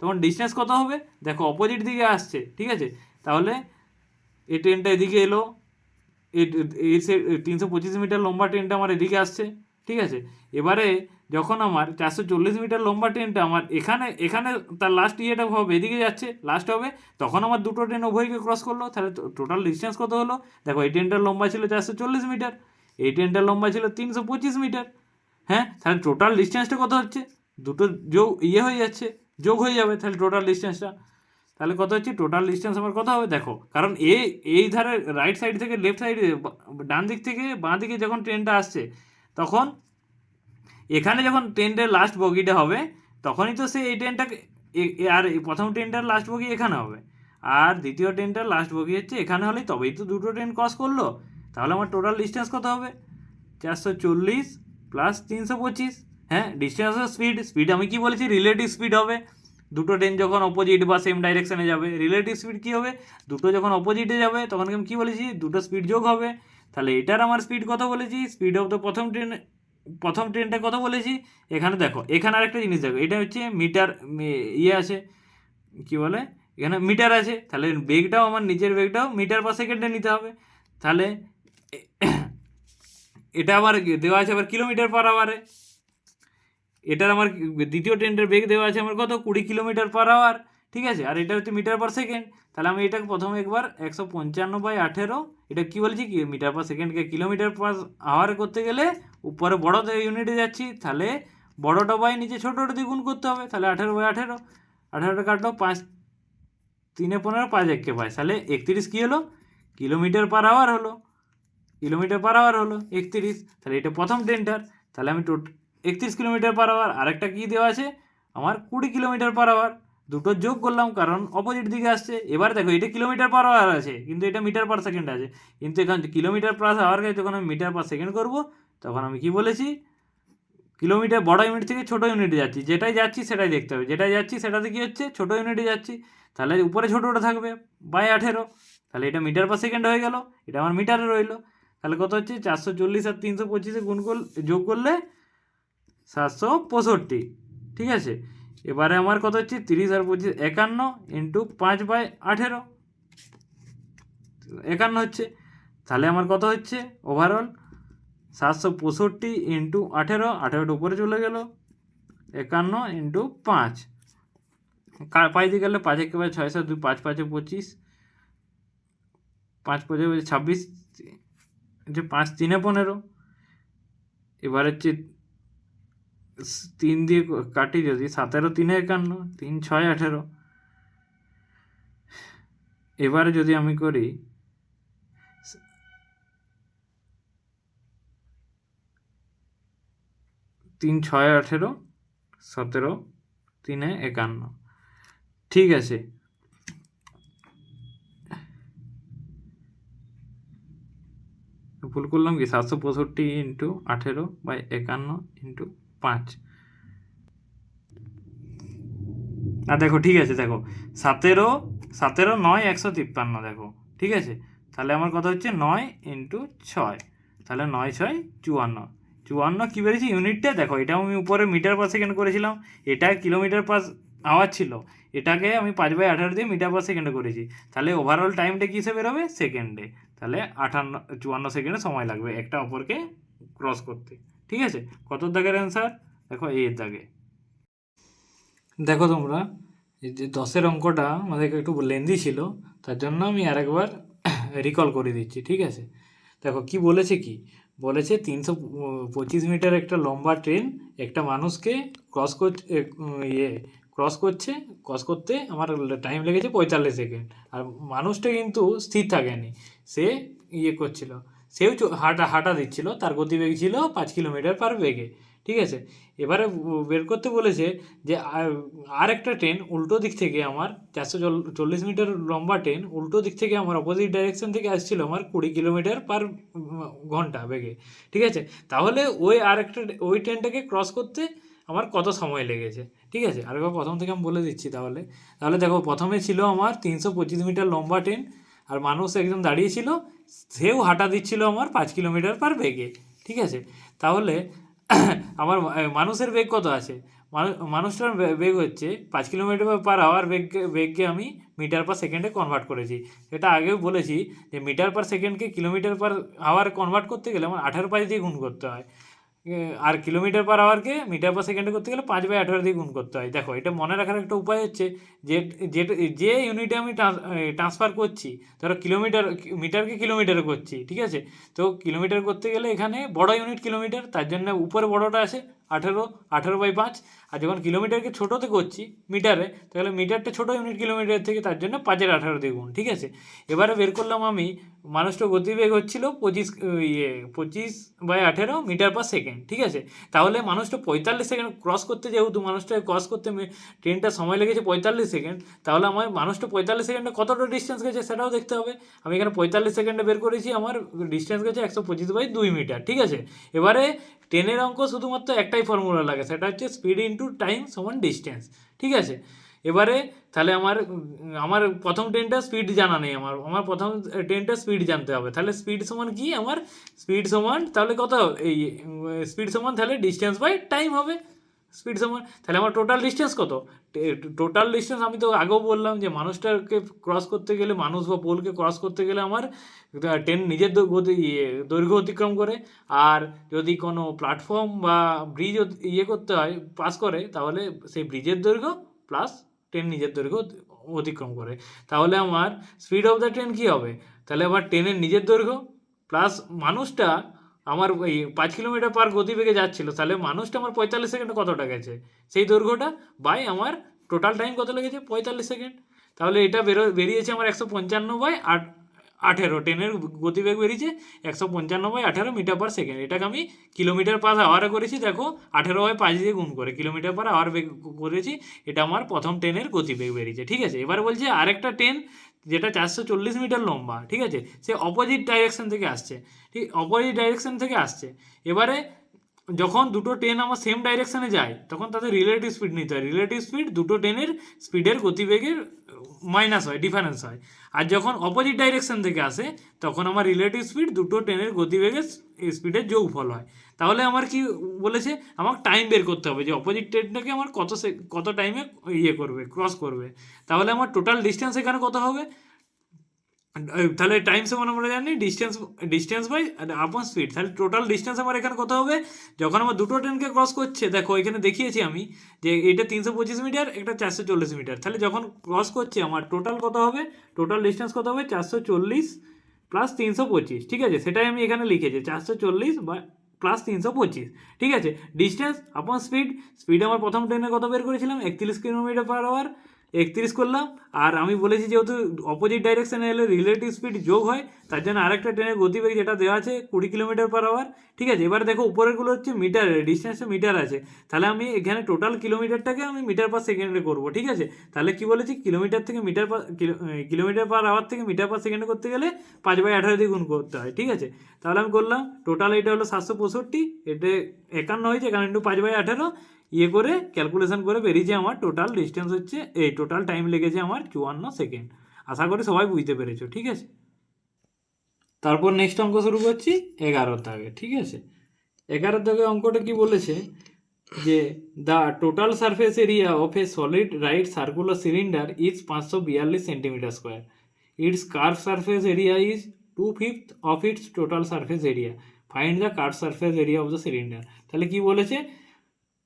তখন ডিস্টেন্স কত হবে, দেখো অপোজিট দিকে আসছে। ঠিক আছে, তাহলে এই ট্রেনটা এদিকে এলো, এই 325 মিটার লম্বা ট্রেনটা আমার এদিকে আসছে। ঠিক আছে, এবারে যখন আমার 440 মিটার লম্বা ট্রেনটা আমার এখানে তার লাস্ট ইয়েটা হবে, এদিকে যাচ্ছে, লাস্ট হবে, তখন আমার দুটো ট্রেন উভয়কে ক্রস করলো। তাহলে টোটাল ডিস্টেন্স কত হলো, দেখো এই ট্রেনটার লম্বা ছিল 440 মিটার, এই ট্রেনটার লম্বা ছিল 325 মিটার। হ্যাঁ, তাহলে টোটাল ডিস্টেন্সটা কত হচ্ছে, দুটো হয়ে যাচ্ছে, যোগ হয়ে যাবে, তাহলে টোটাল ডিস্টেন্সটা তাহলে কত হচ্ছে, টোটাল ডিস্টেন্স আমার কত হবে, দেখো কারণ এই ধারে রাইট সাইড থেকে লেফট সাইডে, ডান দিক থেকে বাঁ দিকে যখন ট্রেনটা আসছে, তখন এখানে যখন ট্রেনটার লাস্ট বগিটা হবে, তখনই তো সে এই ট্রেনটাকে আর প্রথম ট্রেনটার লাস্ট বগি এখানে হবে, আর দ্বিতীয় ট্রেনটার লাস্ট বগি হচ্ছে এখানে হলেই তবেই তো দুটো ট্রেন ক্রস করলো। তাহলে আমার টোটাল ডিস্টেন্স কত হবে, 440 প্লাস 325। হ্যাঁ, ডিস্টেন্স স্পিড আমি কি বলেছি, রিলেটিভ স্পিড হবে। দুটো ট্রেন যখন অপোজিট বা সেম ডাইরেকশনে যাবে, রিলেটিভ স্পিড কী হবে, দুটো যখন অপোজিটে যাবে, তখন আমি কী বলেছি, দুটো স্পিড যোগ হবে। তাহলে এটার আমার স্পিড কত বলেছি, স্পিড অফ দ্য প্রথম ট্রেনটা কত বলেছি। এখানে দেখো, এখানে আরেকটা জিনিস দেখো, এটা হচ্ছে মিটার আছে, কি বলে, এখানে মিটার আছে, তাহলে বেগটাও আমার নিচের বেগটাও মিটার পার সেকেন্ডে নিতে হবে। তাহলে এটা আবার দেওয়া আছে আবার কিলোমিটার পার আওয়ারে। এটার আমার দ্বিতীয় ট্রেনটার বেগ দেওয়া আছে আমার কত, 20 কিলোমিটার পার আওয়ার। ঠিক আছে, আর এটা হচ্ছে মিটার পার সেকেন্ড। তাহলে আমি এটাকে প্রথমে একবার 155/18, এটা কি বলছি, কি মিটার পার সেকেন্ডকে কিলোমিটার পার আওয়ারে করতে গেলে উপরে বড় ইউনিটে যাচ্ছি, তাহলে বড়টা বাই নিচে ছোটোটা দিয়ে গুণ করতে হবে। তাহলে 18/18, 18টা কাটলো, 5 3 15, 5 1 5, তাহলে 31 কী হলো, কিলোমিটার পার আওয়ার হলো, 31। তাহলে এটা প্রথম ট্রেনটার, তাহলে আমি 31 কিলোমিটার পার আওয়ার। আরেকটা কী দেওয়া আছে আমার, 20 কিলোমিটার পার আওয়ার, দুটো যোগ করলাম কারণ অপোজিট দিকে আসছে। এবার দেখো এটা কিলোমিটার পার আওয়ার আছে, কিন্তু এটা মিটার পার সেকেন্ড আছে, কিন্তু এখান কিলোমিটার পার আওয়ারকে যখন আমি মিটার পার সেকেন্ড করবো, তখন আমি কি বলেছি, কিলোমিটার বড় ইউনিট থেকে ছোটো ইউনিটে যাচ্ছি, যেটাই যাচ্ছি সেটাই দেখতে হবে, যেটাই যাচ্ছি সেটাতে কী হচ্ছে, ছোটো ইউনিটে যাচ্ছি, তাহলে উপরে ছোটোটা থাকবে বাই 18। তাহলে এটা মিটার পার সেকেন্ড হয়ে গেল, এটা আমার মিটারে রইলো। তাহলে কত হচ্ছে, 440 আর 325 যোগ করলে 765। ঠিক আছে, এবারে আমার কত হচ্ছে, 30 আর 25 51 ইন্টু 5/18, 51 হচ্ছে। তাহলে আমার কত হচ্ছে ওভারঅল, 765 ইন্টু 18, 18টা উপরে চলে গেল, 51 ইন্টু 5, 5 দিয়ে গেলে 5 একেবারে 6 7 2, 5 5 25, 5 5 26, 5 3 15। এবার হচ্ছে 3 দিয়ে কাটি যদি, 17 3 51, 3 6 18। এবারে যদি আমি করি 3 6 18, 17 3 51। ঠিক আছে, ভুল করলাম কি, 765 ইন্টু 18/51 ইন্টু 5। না দেখো, ঠিক আছে, দেখো 17 17 9 153, দেখো ঠিক আছে। তাহলে আমার কথা হচ্ছে 9 ইন্টু 6, তাহলে 9 6 54, 54 কী বেরিয়েছে ইউনিটটা দেখো, এটা আমি উপরে মিটার পার সেকেন্ড করেছিলাম, এটা কিলোমিটার পার আওয়ার ছিল, এটাকে আমি 5/18 দিয়ে মিটার পার সেকেন্ডে করেছি, তাহলে ওভারঅল টাইমটা কী হিসেবে বেরোবে সেকেন্ডে, তাহলে 54 সেকেন্ডে সময় লাগবে একটা অপরকে ক্রস করতে। ঠিক আছে, কত দাগের অ্যান্সার দেখো, এর দাগে। দেখো তোমরা এই যে 10-এর অঙ্কটা আমাদের একটু লেন্দি ছিল, তার জন্য আমি আরেকবার রিকল করে দিচ্ছি। ঠিক আছে, দেখো কি বলেছে, কি বলেছে 325 মিটার একটা লম্বা ট্রেন একটা মানুষকে ক্রস করছে, ক্রস করতে আমার টাইম লেগেছে 45 সেকেন্ড, আর মানুষটা কিন্তু স্থির থাকেনি, সে করছিল, সেও হাঁটা দিচ্ছিল, তার গতিবেগ ছিল 5 কিলোমিটার পার বেগে। ঠিক আছে, এবারে বের করতে বলেছে যে আর একটা ট্রেন উল্টো দিক থেকে আমার 440 মিটার লম্বা ট্রেন উল্টো দিক থেকে আমার অপোজিট ডাইরেকশন থেকে আসছিল আমার 20 কিলোমিটার পার ঘন্টা বেগে। ঠিক আছে, তাহলে ওই ট্রেনটাকে ক্রস করতে আমার কত সময় লেগেছে। ঠিক আছে, আরেকবার প্রথম থেকে আমি বলে দিচ্ছি। তাহলে দেখো, প্রথমে ছিল আমার 325 মিটার লম্বা ট্রেন, আর মানুষ একজন দাঁড়িয়েছিল, সেও হাঁটা দিচ্ছিল আমার 5 কিলোমিটার পার বেগে। ঠিক আছে, তাহলে আমার মানুষের বেগ কত আছে, মানুষটার বেগ হচ্ছে 5 কিলোমিটার পার আওয়ার বেগকে আমি মিটার পার সেকেন্ডে কনভার্ট করেছি। এটা আগেও বলেছি যে মিটার পার সেকেন্ডকে কিলোমিটার পার আওয়ার কনভার্ট করতে গেলে আমার 18 দিয়ে গুণ করতে হয়, আর কিলোমিটার পার আওয়ারকে মিটার পার সেকেন্ডে করতে গেলে 5/18 দিয়ে গুণ করতে হয়। দেখো, এটা মনে রাখার একটা উপায় হচ্ছে যে যে ইউনিটে আমি ট্রান্সফার করছি, ধরো মিটারকে কিলোমিটারে করছি। ঠিক আছে, তো কিলোমিটার করতে গেলে এখানে বড় ইউনিট কিলোমিটার, তার জন্য উপরে বড়টা আছে 18/5, আর যখন কিলোমিটারকে ছোটোতে করছি মিটারে, তাহলে মিটারটা ছোটো ইউনিট কিলোমিটার থেকে, তার জন্য 5/18 দিয়ে গুণ। ঠিক আছে, এবারে বের করলাম আমি মানুষটার গতিবেগ হচ্ছিল 25/18 মিটার পার সেকেন্ড। ঠিক আছে, তাহলে মানুষটা 45 সেকেন্ড ক্রস করতে, যেহেতু মানুষটা ক্রস করতে ট্রেনটা সময় লেগেছে 45 সেকেন্ড, তাহলে আমার মানুষটা 45 সেকেন্ডে কতটা ডিস্টেন্স গেছে সেটাও দেখতে হবে। আমি এখানে 45 সেকেন্ডে বের করেছি, আমার ডিস্টেন্স গেছে 125/2 মিটার। ঠিক আছে, এবারে ট্রেনের অঙ্ক শুধুমাত্র একটাই ফর্মুলা লাগে, সেটা হচ্ছে স্পিড ইন্টু টাইম সমান ডিস্টেন্স। ঠিক আছে, এবারে তাহলে আমার প্রথম ট্রেনটা স্পিড জানা নেই, আমার প্রথম ট্রেনটা স্পিড জানতে হবে। তাহলে স্পিড সমান কি, আমার স্পিড সমান তাহলে কত, এই স্পিড সমান তাহলে ডিস্টেন্স বাই টাইম হবে। স্পিড সমান তাহলে আমার টোটাল ডিস্টেন্স কত, টোটাল ডিস্টেন্স আমি তো আগেও বললাম যে মানুষটাকে ক্রস করতে গেলে, মানুষ বা পোলকে ক্রস করতে গেলে আমার ট্রেন নিজের দৈর্ঘ্য অতিক্রম করে, আর যদি কোনো প্ল্যাটফর্ম বা ব্রিজ করতে হয় পাস করে, তাহলে সেই ব্রিজের দৈর্ঘ্য প্লাস ট্রেন নিজের দৈর্ঘ্য অতিক্রম করে। তাহলে আমার স্পিড অফ দ্য ট্রেন কী হবে, তাহলে আবার ট্রেনের নিজের দৈর্ঘ্য প্লাস মানুষটা আমার ওই 5 কিলোমিটার পার গতিবেগে যাচ্ছিলো, তাহলে মানুষটা আমার 45 সেকেন্ডে কতটা গেছে সেই দৈর্ঘ্যটা, বাই আমার টোটাল টাইম কত লেগেছে 45 সেকেন্ড। তাহলে এটা বেরিয়েছে আমার 155/18, ট্রেনের গতিবেগ বেরিয়েছে 155/18 মিটার পার সেকেন্ড। এটাকে আমি কিলোমিটার পার আওয়ারে করেছি, দেখো 18/5 দিয়ে গুণ করে কিলোমিটার পার আওয়ার বেগ করেছি, এটা আমার প্রথম ট্রেনের গতিবেগ বেরিয়েছে। ঠিক আছে, এবারে বলছে আরেকটা ট্রেন যেটা 440 মিটার লম্বা, ঠিক আছে, সে অপোজিট ডাইরেকশন থেকে আসছে, ঠিক অপোজিট ডাইরেকশন থেকে আসছে। এবারে যখন দুটো ট্রেন আমার সেম ডাইরেকশনে যায়, তখন তাদের রিলেটিভ স্পিড নিতে হয়। রিলেটিভ স্পিড দুটো ট্রেনের স্পিডের গতিবেগের মাইনাস হয়, ডিফারেন্স হয়। আর যখন অপোজিট ডাইরেকশন থেকে আসে, তখন আমার রিলেটিভ স্পিড দুটো ট্রেনের গতিবেগের স্পিডের যোগফল হয়। তাহলে আমার কি বলেছে, আমার টাইম বের করতে হবে যে অপোজিট ট্রেনটাকে আমার কত টাইমে করবে, ক্রস করবে। তাহলে আমার টোটাল ডিস্টেন্স এখানে কত হবে, তাহলে টাইম সমান আমরা জানি ডিস্টেন্স বাই আপন স্পিড। তাহলে টোটাল ডিস্টেন্স আমার এখানে কত হবে, যখন আমার দুটো ট্রেনকে ক্রস করছে, দেখো এখানে দেখিয়েছি আমি যে এটা 325 মিটার, একটা 440 মিটার, তাহলে যখন ক্রস করছে আমার টোটাল কত হবে, টোটাল ডিস্টেন্স কত হবে 440 প্লাস 325। ঠিক আছে, সেটাই আমি এখানে লিখেছি 440 বা প্লাস 325। ঠিক আছে, ডিস্টেন্স আপন স্পিড আমার প্রথম ট্রেনে কত বের করেছিলাম 31 কিলোমিটার পার আওয়ার, 31 করলাম। আর আমি বলেছি যেহেতু অপোজিট ডাইরেকশনে এলে রিলেটিভ স্পিড যোগ হয়, তার জন্য আরেকটা ট্রেনের গতিবেগ যেটা দেওয়া আছে 20 কিলোমিটার পার আওয়ার। ঠিক আছে, এবারে দেখো উপরেরগুলো হচ্ছে মিটারে, ডিস্টেন্সে মিটার আছে, তাহলে আমি এখানে টোটাল কিলোমিটারটাকে আমি মিটার পার সেকেন্ডে করবো। ঠিক আছে, তাহলে কি বলেছি, কিলোমিটার থেকে কিলোমিটার পার আওয়ার থেকে মিটার পার সেকেন্ডে করতে গেলে 5/18 দিয়ে গুণ করতে হয়। ঠিক আছে, তাহলে আমি করলাম টোটাল, এটা হলো 765, এটা 51 হয়েছে, কারণ একটু 5/18 করে ক্যালকুলেশন করে বেরিয়েছে আমার টোটাল ডিস্টেন্স হচ্ছে, এই টোটাল টাইম লেগেছে আমার 54 সেকেন্ড। আশা করি সবাই বুঝতে পেরেছো। ঠিক আছে, তারপর নেক্সট অঙ্ক শুরু করছি 11 দাগে। ঠিক আছে, 11 দাগের অঙ্কটা কি বলেছে যে the total surface area of A solid right circular cylinder is 542 centimetre square, it's curve surface area is 2/5 of its total surface area, find the curve surface area of the cylinder. তাহলে কি বলেছে,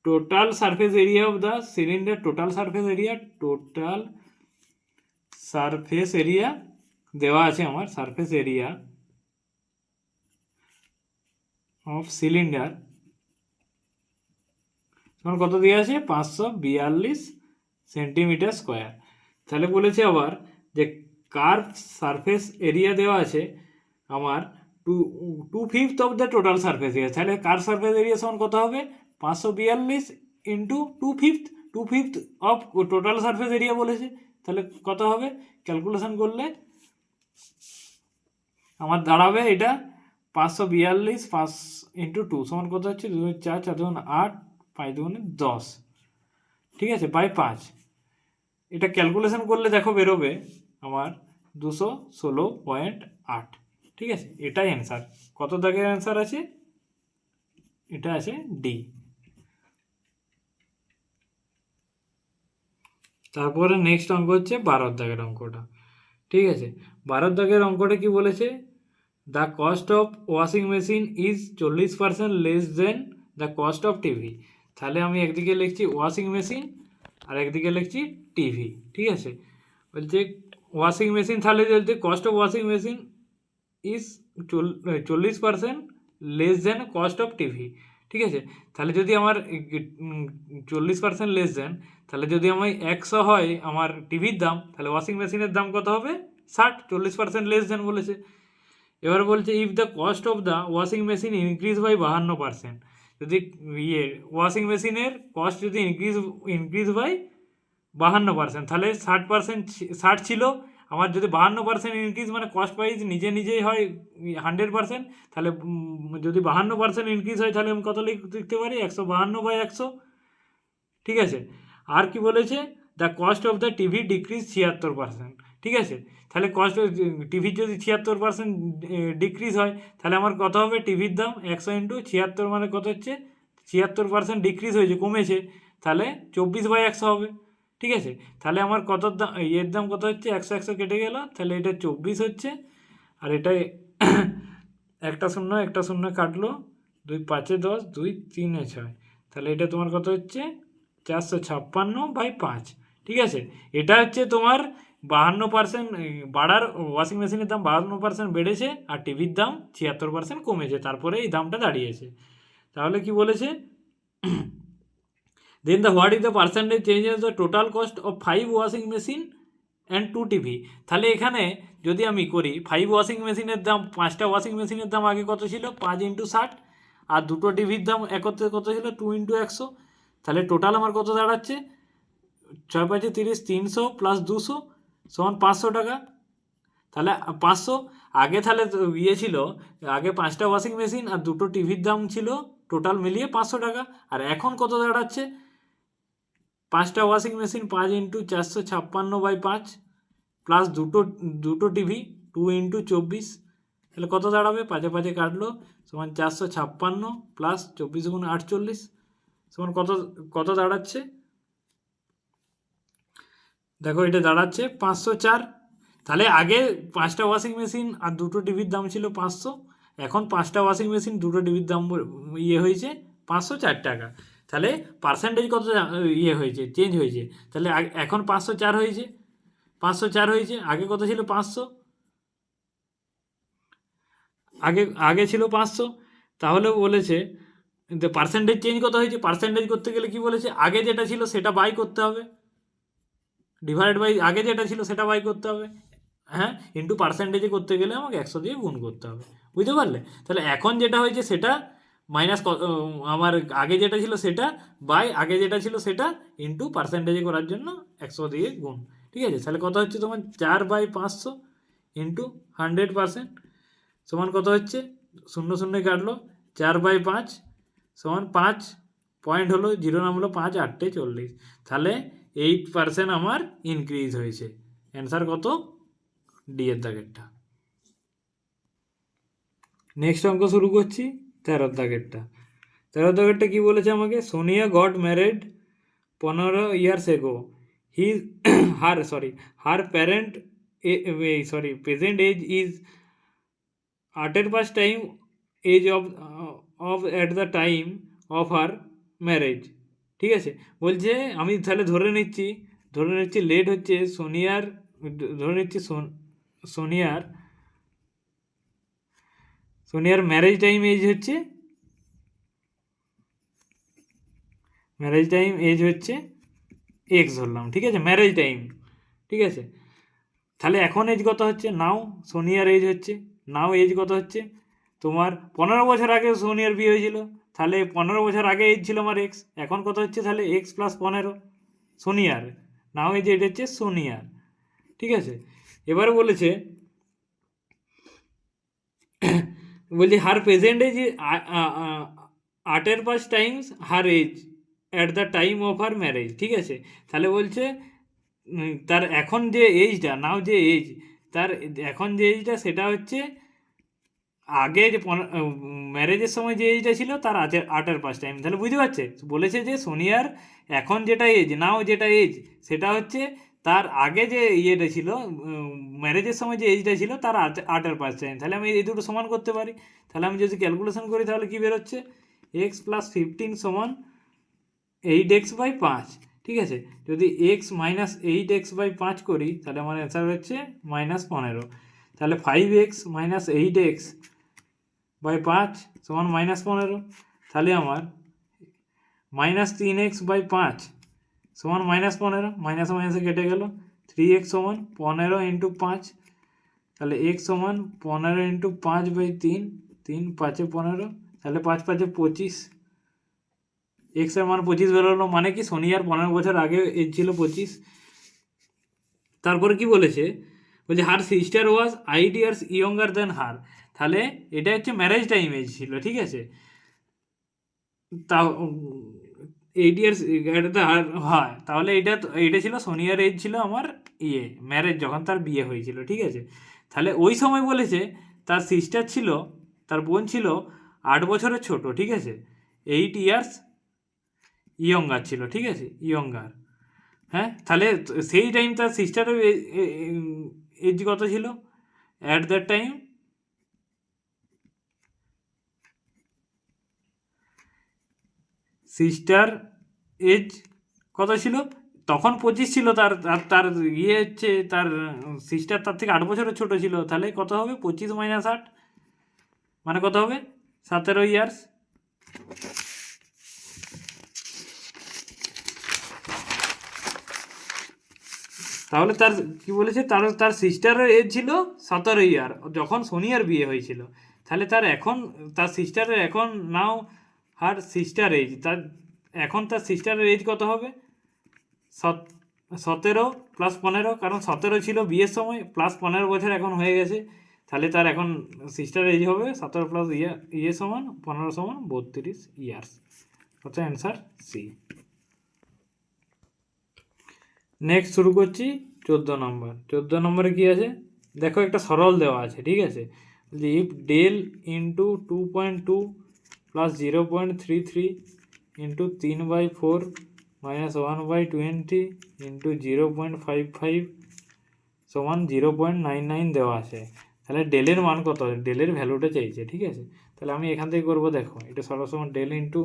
total surface area of the cylinder, total surface area দেওয়া আছে আমার, surface area of cylinder তখন কত দেওয়া আছে, 542 সেন্টিমিটার স্কোয়ার। তাহলে বলেছে আবার যে কার্ভ সারফেস এরিয়া দেওয়া আছে আমার 2/5 of the total surface area. তাহলে কার্ভ সারফেস এরিয়া সমান কত হবে, 542 into 2/5 of total surface area বলেছে। তাহলে কত হবে, ক্যালকুলেশন করলে আমার দাঁড়াবে এটা 542 5 ইন্টু 2 সমান কত হচ্ছে, 2 4 4 2 8 5 2 10, ঠিক আছে, বাই 5। এটা ক্যালকুলেশন করলে দেখো বেরোবে আমার 216.8, ঠিক আছে, এটাই অ্যান্সার। কত দাগের অ্যান্সার আছে, এটা আছে ডি। তারপরে নেক্সট অঙ্ক হচ্ছে 12 দাগের অঙ্কটা, ঠিক আছে। 12 দাগের অঙ্কটা কি বলেছে, the cost of washing machine is 40% less than the cost of TV. তাহলে আমি একদিকে লিখছি ওয়াশিং মেশিন আর একদিকে লিখছি টিভি, ঠিক আছে। বলছে ওয়াশিং মেশিন, তাহলে বলতে cost of washing machine is 40% less than cost of TV, ঠিক আছে। তাহলে যদি আমার 40% লেস দেন, তাহলে যদি আমার 100 হয় আমার টিভির দাম, তাহলে ওয়াশিং মেশিনের দাম কত হবে, 60, 40% লেস দেন বলেছে। এবার বলছে if the cost of the washing machine increase by 52%, যদি ওয়াশিং মেশিনের কস্ট যদি ইনক্রিজ বাই 52%, তাহলে 60 ছিল আমার, যদি 52% ইনক্রিজ মানে কস্ট প্রাইস নিজেই হয় 100%, তাহলে যদি 52% ইনক্রিজ হয় তাহলে আমি কত লিখতে পারি, 152/100, ঠিক আছে। আর কি বলেছে, the cost of the TV decrease 76%, ঠিক আছে। তাহলে কস্ট টিভির যদি 76% ডিক্রিজ হয়, তাহলে আমার কত হবে, টিভির দাম 100 ইন্টু 76 মানে কত হচ্ছে, 76% ডিক্রিজ হয়েছে, কমেছে, তাহলে 24/100 হবে, ঠিক আছে। তাহলে আমার কত দাম, এর দাম কত হচ্ছে, 100 কেটে গেল, তাহলে এটা 24 হচ্ছে, আর এটাই একটা শূন্য কাটলো, 2 5 10, 2 3 6, তাহলে এটা তোমার কত হচ্ছে, 456/5, ঠিক আছে। এটা হচ্ছে তোমার 52% বাড়ার, ওয়াশিং মেশিনের দাম 52% বেড়েছে আর টিভির দাম 76% কমেছে, তারপরে এই দামটা দাঁড়িয়েছে। তাহলে কি বলেছে, then the what is the percentage changes the total cost of 5 washing machine and 2 TV. তাহলে এখানে যদি আমি করি 5 ওয়াশিং মেশিনের দাম, 5টা ওয়াশিং মেশিনের দাম আগে কত ছিল, 5 ইন্টু 60, আর 2টো টিভির দাম একত্রে কত ছিল, 2 ইন্টু 100, তাহলে টোটাল আমার কত দাঁড়াচ্ছে, 6 5 30, 300 প্লাস 200 সমান 500 টাকা। তাহলে 500 আগে, তাহলে ছিল আগে 5টা ওয়াশিং মেশিন আর 2টো টিভির দাম ছিল টোটাল মিলিয়ে 500 টাকা, আর এখন কত দাঁড়াচ্ছে, 5টা ওয়াশিং মেশিন 5 ইন্টু 456/5 প্লাস দুটো টিভি 2 ইন্টু 24, তাহলে কত দাঁড়াবে, 5 5 কাটলো, সমান 456 প্লাস 24 গুণ 48 সমান কত দাঁড়াচ্ছে, দেখো এটা দাঁড়াচ্ছে 504। তাহলে আগে 5টা ওয়াশিং মেশিন আর 2টো টিভির দাম ছিল 500, এখন 5টা ওয়াশিং মেশিন 2টো টিভির দাম হয়েছে 504 টাকা। তাহলে পার্সেন্টেজ কত হয়েছে, চেঞ্জ হয়েছে, তাহলে এখন 504 হয়েছে, 504 হয়েছে, আগে কত ছিল 500, আগে ছিল 500। তাহলে বলেছে পার্সেন্টেজ চেঞ্জ কত হয়েছে, পার্সেন্টেজ করতে গেলে কি বলেছে, আগে যেটা ছিল সেটা বাই করতে হবে, ডিভাইড বাই আগে যেটা ছিল সেটা বাই করতে হবে, হ্যাঁ, ইন্টু পার্সেন্টেজে করতে গেলে আমাকে 100 দিয়ে গুণ করতে হবে, বুঝতে পারলে। তাহলে এখন যেটা হয়েছে সেটা মাইনাস, আমার আগে যেটা ছিল সেটা বাই আগে যেটা ছিল সেটা ইন্টু পার্সেন্টেজে করার জন্য 100 দিয়ে গুণ, ঠিক আছে। তাহলে কত হচ্ছে তোমার 4/500 ইন্টু 100% সমান কত হচ্ছে, 0 কাটলো, 4/5 সমান 5 পয়েন্ট হলো, 0 নাম হলো 5 8 40, তাহলে 8% আমার ইনক্রিজ হয়েছে। অ্যান্সার কত, ডি এর দাগেরটা। নেক্সট অঙ্ক শুরু করছি 13 দাগেরটা, 13 দাগেরটা কি বলেছে আমাকে? Sonia goat married 15 years ago. He her parent present age is আটের past time age of at the time of her marriage. ঠিক আছে, বলছে আমি তাহলে ধরে নিচ্ছি লেট হচ্ছে সোনিয়ার, ধরে নিচ্ছি সোনিয়ার সোনিয়ার ম্যারেজ টাইম এজ হচ্ছে এক্স ধরলাম। ঠিক আছে, ম্যারেজ টাইম। ঠিক আছে, তাহলে এখন এজ কত হচ্ছে? সোনিয়ার এজ কত হচ্ছে তোমার? 15 বছর আগে সোনিয়ার বিয়ে হয়েছিল, তাহলে 15 বছর আগে এজ ছিল আমার এক্স। এখন কত হচ্ছে তাহলে? X plus 15 সোনিয়ার। এজ এটা হচ্ছে সোনিয়ার। ঠিক আছে, এবারে বলছে her present age 8 times her age at the time of her marriage. ঠিক আছে, তাহলে বলছে তার এখন যে এজটা, তার এখন যে এজটা সেটা হচ্ছে আগে যে ম্যারেজের সময় যে এজটা ছিল তার 8 টাইম। তাহলে বুঝতে পারছে, বলেছে যে সোনিয়ার এখন যেটা এজ সেটা হচ্ছে তার আগে যে ইয়েটা ছিল, ম্যারেজের সময় যে এজটা ছিল তার 8 টাইম। তাহলে আমি এই দুটো সমান করতে পারি। তাহলে আমি যদি ক্যালকুলেশন করি তাহলে কি বেরোচ্ছে? এক্স প্লাস 15 সমান 8x/5। ঠিক আছে, যদি x মাইনাস 8x/5 করি তাহলে আমার অ্যান্সার হচ্ছে -15। তাহলে 5x মাইনাস 8x/5 সমান -15। তাহলে আমার -3x/5 সমান -15, মাইনাসে মাইনাসে কেটে গেল। 3x সমান 15 ইন্টু 5, তাহলে x সমান 15 ইন্টু 5/3, 3 5 15, তাহলে 5 5 25, এক্স এর মান 25 বেরোলো। মানে কি সোনিয়ার 15 বছর আগে এজ ছিল 25। তারপরে কি বলছে her sister was 8 years younger than her. তাহলে এটা হচ্ছে ম্যারেজ টাইম এজ ছিল। ঠিক আছে, তা 8 years এটা হয়, তাহলে এটা ছিল সোনিয়ার এজ ছিল আমার ম্যারেজ যখন তার বিয়ে হয়েছিল। ঠিক আছে, তাহলে ওই সময় বলেছে তার সিস্টার ছিল, তার বোন ছিল 8 বছরের ছোট। ঠিক আছে, 8 years ইয়ঙ্গার ছিল। ঠিক আছে, ইয়ঙ্গার। হ্যাঁ, তাহলে সেই টাইম তার সিস্টারের এজ কত ছিল? At that time sister age কত ছিল? তখন 25 ছিল তার, তার হচ্ছে তার সিস্টার তার থেকে 8 বছরের ছোট ছিল। তাহলে কত হবে? 25 মাইনাস 8 মানে কত হবে? 17 ইয়ার্স। তাহলে তার কি বলেছে, তার সিস্টারের এজ ছিল 17 ইয়ার যখন সোনিয়ার বিয়ে হয়েছিল। তাহলে তার সিস্টারের এখন হার সিস্টার এজ, তার সিস্টারের এজ কত হবে? 17 প্লাস 15, কারণ 17 ছিল বিয়ের সময়, প্লাস 15 বছর এখন হয়ে গেছে। তাহলে তার এখন সিস্টার এজ হবে 17 প্লাস সমান 15 সমান 32 ইয়ার্স। হচ্ছে অ্যান্সার সি। নেক্সট শুরু করছি 14 নম্বর। 14 নম্বরে কী আছে দেখো, একটা সরল দেওয়া আছে। ঠিক আছে, if del into 2.2 plus 0.33 into 3/4 minus 1/20 into 0.55 সমান 0.99 দেওয়া আছে। তাহলে ডেলের মান কত? ডেলের ভ্যালুটা চাইছে। ঠিক আছে, তাহলে আমি এখান থেকে করবো। দেখো, এটা সমান ডেল ইন্টু,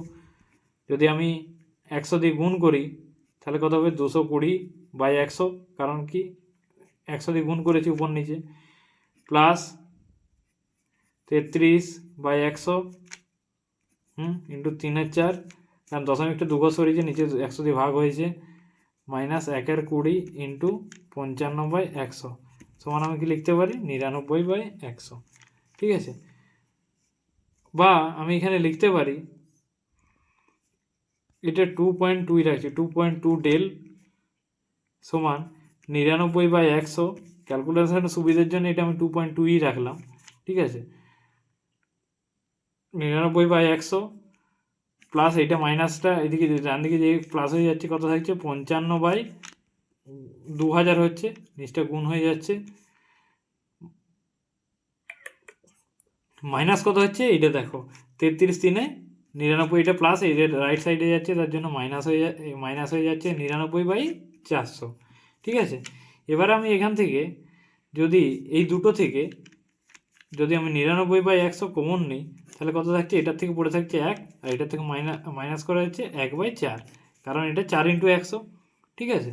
যদি আমি 100 দিয়ে গুণ করি তাহলে কত হবে? 220/100, কারণ কি 100 দিয়ে গুণ করেছি উপর নিচে, প্লাস 33/100 ইন্টু 3/4, কারণ দশমিকটা দুঘর সরিয়েছে, নিচে 100 দিয়ে ভাগ হয়েছে, মাইনাস 1/20 ইন্টু 55/100 সমান আমি কি লিখতে পারি? 99/100। ঠিক আছে, বা আমি এখানে লিখতে পারি এটা 2.2 রাখছি, 2.2 ডেল সমান 99/100। ক্যালকুলেশনের সুবিধার জন্য এটা আমি 2.2ই রাখলাম। ঠিক আছে, 99/100 প্লাস এইটা মাইনাসটা এদিকে ডান দিকে যে প্লাস হয়ে যাচ্ছে, কত থাকছে? 55/2000 হচ্ছে, নিচটা গুণ হয়ে যাচ্ছে, মাইনাস কত হচ্ছে এইটা দেখো, 33 3 99টা প্লাস এই যে রাইট সাইডে যাচ্ছে তার জন্য মাইনাস হয়ে যাচ্ছে 99/400, ঠিক আছে। এবার আমি এখান থেকে যদি এই দুটো থেকে যদি আমি 99/100 কমন নিই তাহলে কত থাকছে, এটার থেকে পড়ে থাকছে 1, আর এটার থেকে মাইনাস করা হচ্ছে 1/4, কারণ এটা 4 × 100, ঠিক আছে।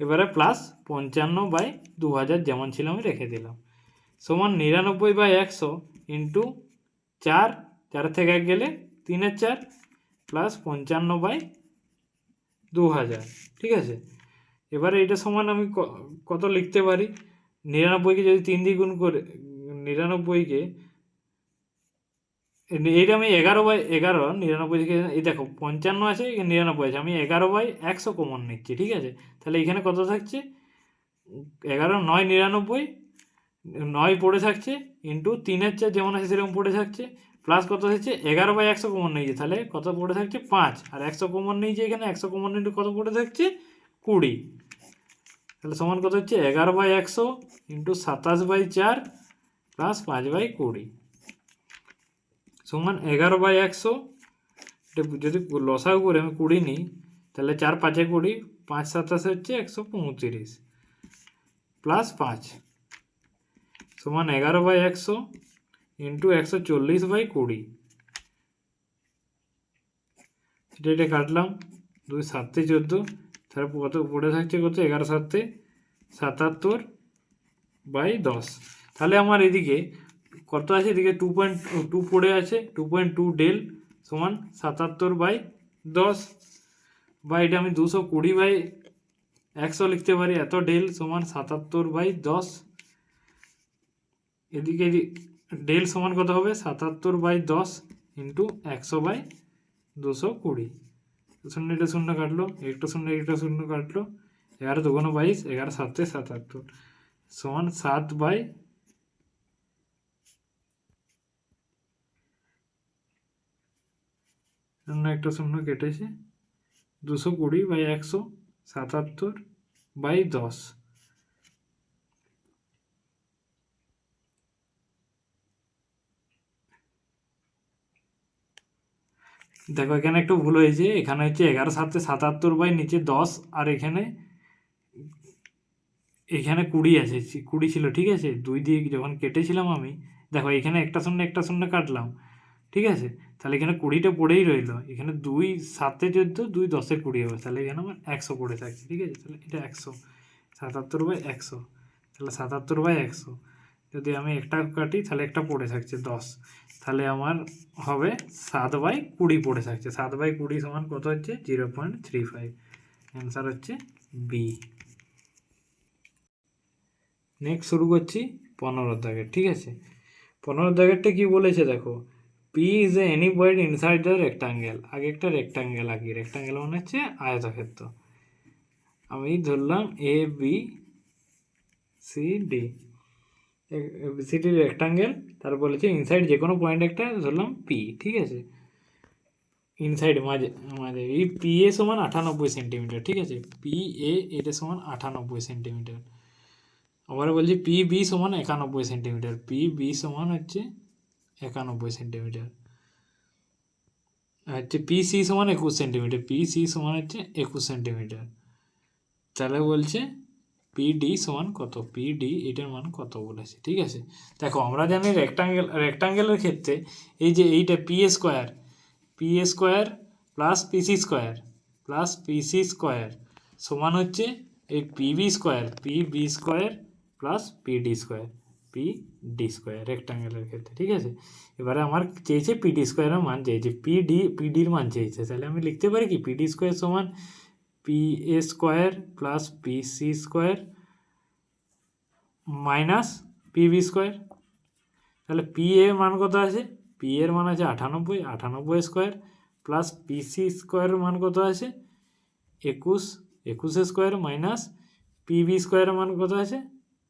এবারে প্লাস 55/2000 যেমন ছিল আমি রেখে দিলাম, সমান 99/100 ইন্টু 4, 4 থেকে 1 গেলে 3/4 প্লাস 55/2000, ঠিক আছে। এবারে এটা সমান আমি কত লিখতে পারি, 99কে যদি 3 দিয়ে গুণ করে 99কে, এইটা আমি 11/11, 99 থেকে এই দেখো 55 আছে, 99 আছে, আমি 11/100 কমন নিচ্ছি, ঠিক আছে। তাহলে এখানে কত থাকছে, 11 9 99, 9 পড়ে থাকছে ইন্টু 3/4 যেমন আছে সেরকম পড়ে থাকছে, প্লাস কত হচ্ছে 11/100 কমন নিয়েছে, তাহলে কত পড়ে থাকছে 5, আর 100 কমন নিয়েছে, এখানে 100 কমন নিয়ে কত পড়ে থাকছে 20, তাহলে সমান কত হচ্ছে 11/100 ইন্টু 27/4 প্লাস 5/20 সমান 11/100। এটা যদি লসাগু করে আমি 20 নিই তাহলে 4 5 20, 5 27 হচ্ছে 135 প্লাস 5 সমান 11/100 ইন্টু 140/20, এটা কাটলাম, 2 7 14, তাহলে কত পড়ে থাকছে কত, 11 7 77/10। তাহলে আমার এদিকে কত আছে, এদিকে 2.2 পড়ে আছে, 2.2 ডেল সমান 77/10, বা এটা আমি 220/100 লিখতে পারি, এত ডেল সমান 77/10। এদিকে ডেল সমান কত হবে, 77/10 ইন্টু 100/220, শূন্য এটা শূন্য কাটলো, একটা শূন্য কাটলো, 11 2 22, 11 7 77 সমান 7 শূন্য একটা শূন্য কেটেছে, 220/100 77/10। দেখো এখানে একটু ভুল হয়েছে, এখানে হচ্ছে 11 7 77 নিচে 10, আর এখানে 20 আছে, 20 ছিল, ঠিক আছে। 2 দিয়ে যখন কেটেছিলাম আমি, দেখো এখানে একটা শূন্য কাটলাম, ঠিক আছে। তাহলে এখানে 20টা পড়েই রইলো, এখানে 2 7 14, 2 10 20 হবে, তাহলে এখানে আমার 100 পড়ে থাকছে, ঠিক আছে। তাহলে এটা 100, 77/100, তাহলে 77/100 যদি আমি একটা কাটি তাহলে একটা পড়ে থাকছে 10, তাহলে আমার হবে 7/20 পড়ে থাকছে, 7/20 সমান কত হচ্ছে 0.35, অ্যান্সার হচ্ছে বি। নেক্সট শুরু করছি 15 দাগের, ঠিক আছে। 15 দাগেরটা কি বলেছে দেখো, P is any point inside the rectangle. আগে একটা রেক্টাঙ্গেল আঁকি, রেক্টাঙ্গেল মানে হচ্ছে আয়তক্ষেত্র। আমি ধরলাম A B C D, ABCD rectangle, তার বলেছে ইনসাইড যে কোনো পয়েন্ট একটা ধরলাম পি, ঠিক আছে। ইনসাইড মাঝে মাঝে এই পি এ সমান 98 সেন্টিমিটার, ঠিক আছে। পি এ এটা সমান 98 সেন্টিমিটার। আবার বলছি পি বি সমান 91 সেন্টিমিটার, পি বি সমান হচ্ছে 91 সেন্টিমিটার, হচ্ছে পি সি সমান 21 সেন্টিমিটার, পি সি সমান হচ্ছে 21 সেন্টিমিটার। তাহলে বলছে পি ডি সমান কত, পি ডি এটার মান কত বলেছে, ঠিক আছে। দেখো আমরা জানি রেক্টাঙ্গেলের ক্ষেত্রে এই যে এইটা P square plus PC square সমান হচ্ছে এই PB square plus PD square রেক্টাঙ্গেলের ক্ষেত্রে, ঠিক আছে। এবারে আমার চেয়েছে পিডি স্কোয়ারের মান চেয়েছে, পিডির মান চেয়েছে, তাহলে আমি লিখতে পারি কি পিডি স্কোয়ার সমান P A square plus PC square minus PB square. তাহলে পি এর মান কত আছে, পি এর মান আছে 98 স্কোয়ার প্লাস পিসি স্কোয়ারের মান কত আছে 21 স্কোয়ার মাইনাস পিবি স্কোয়ারের মান কত আছে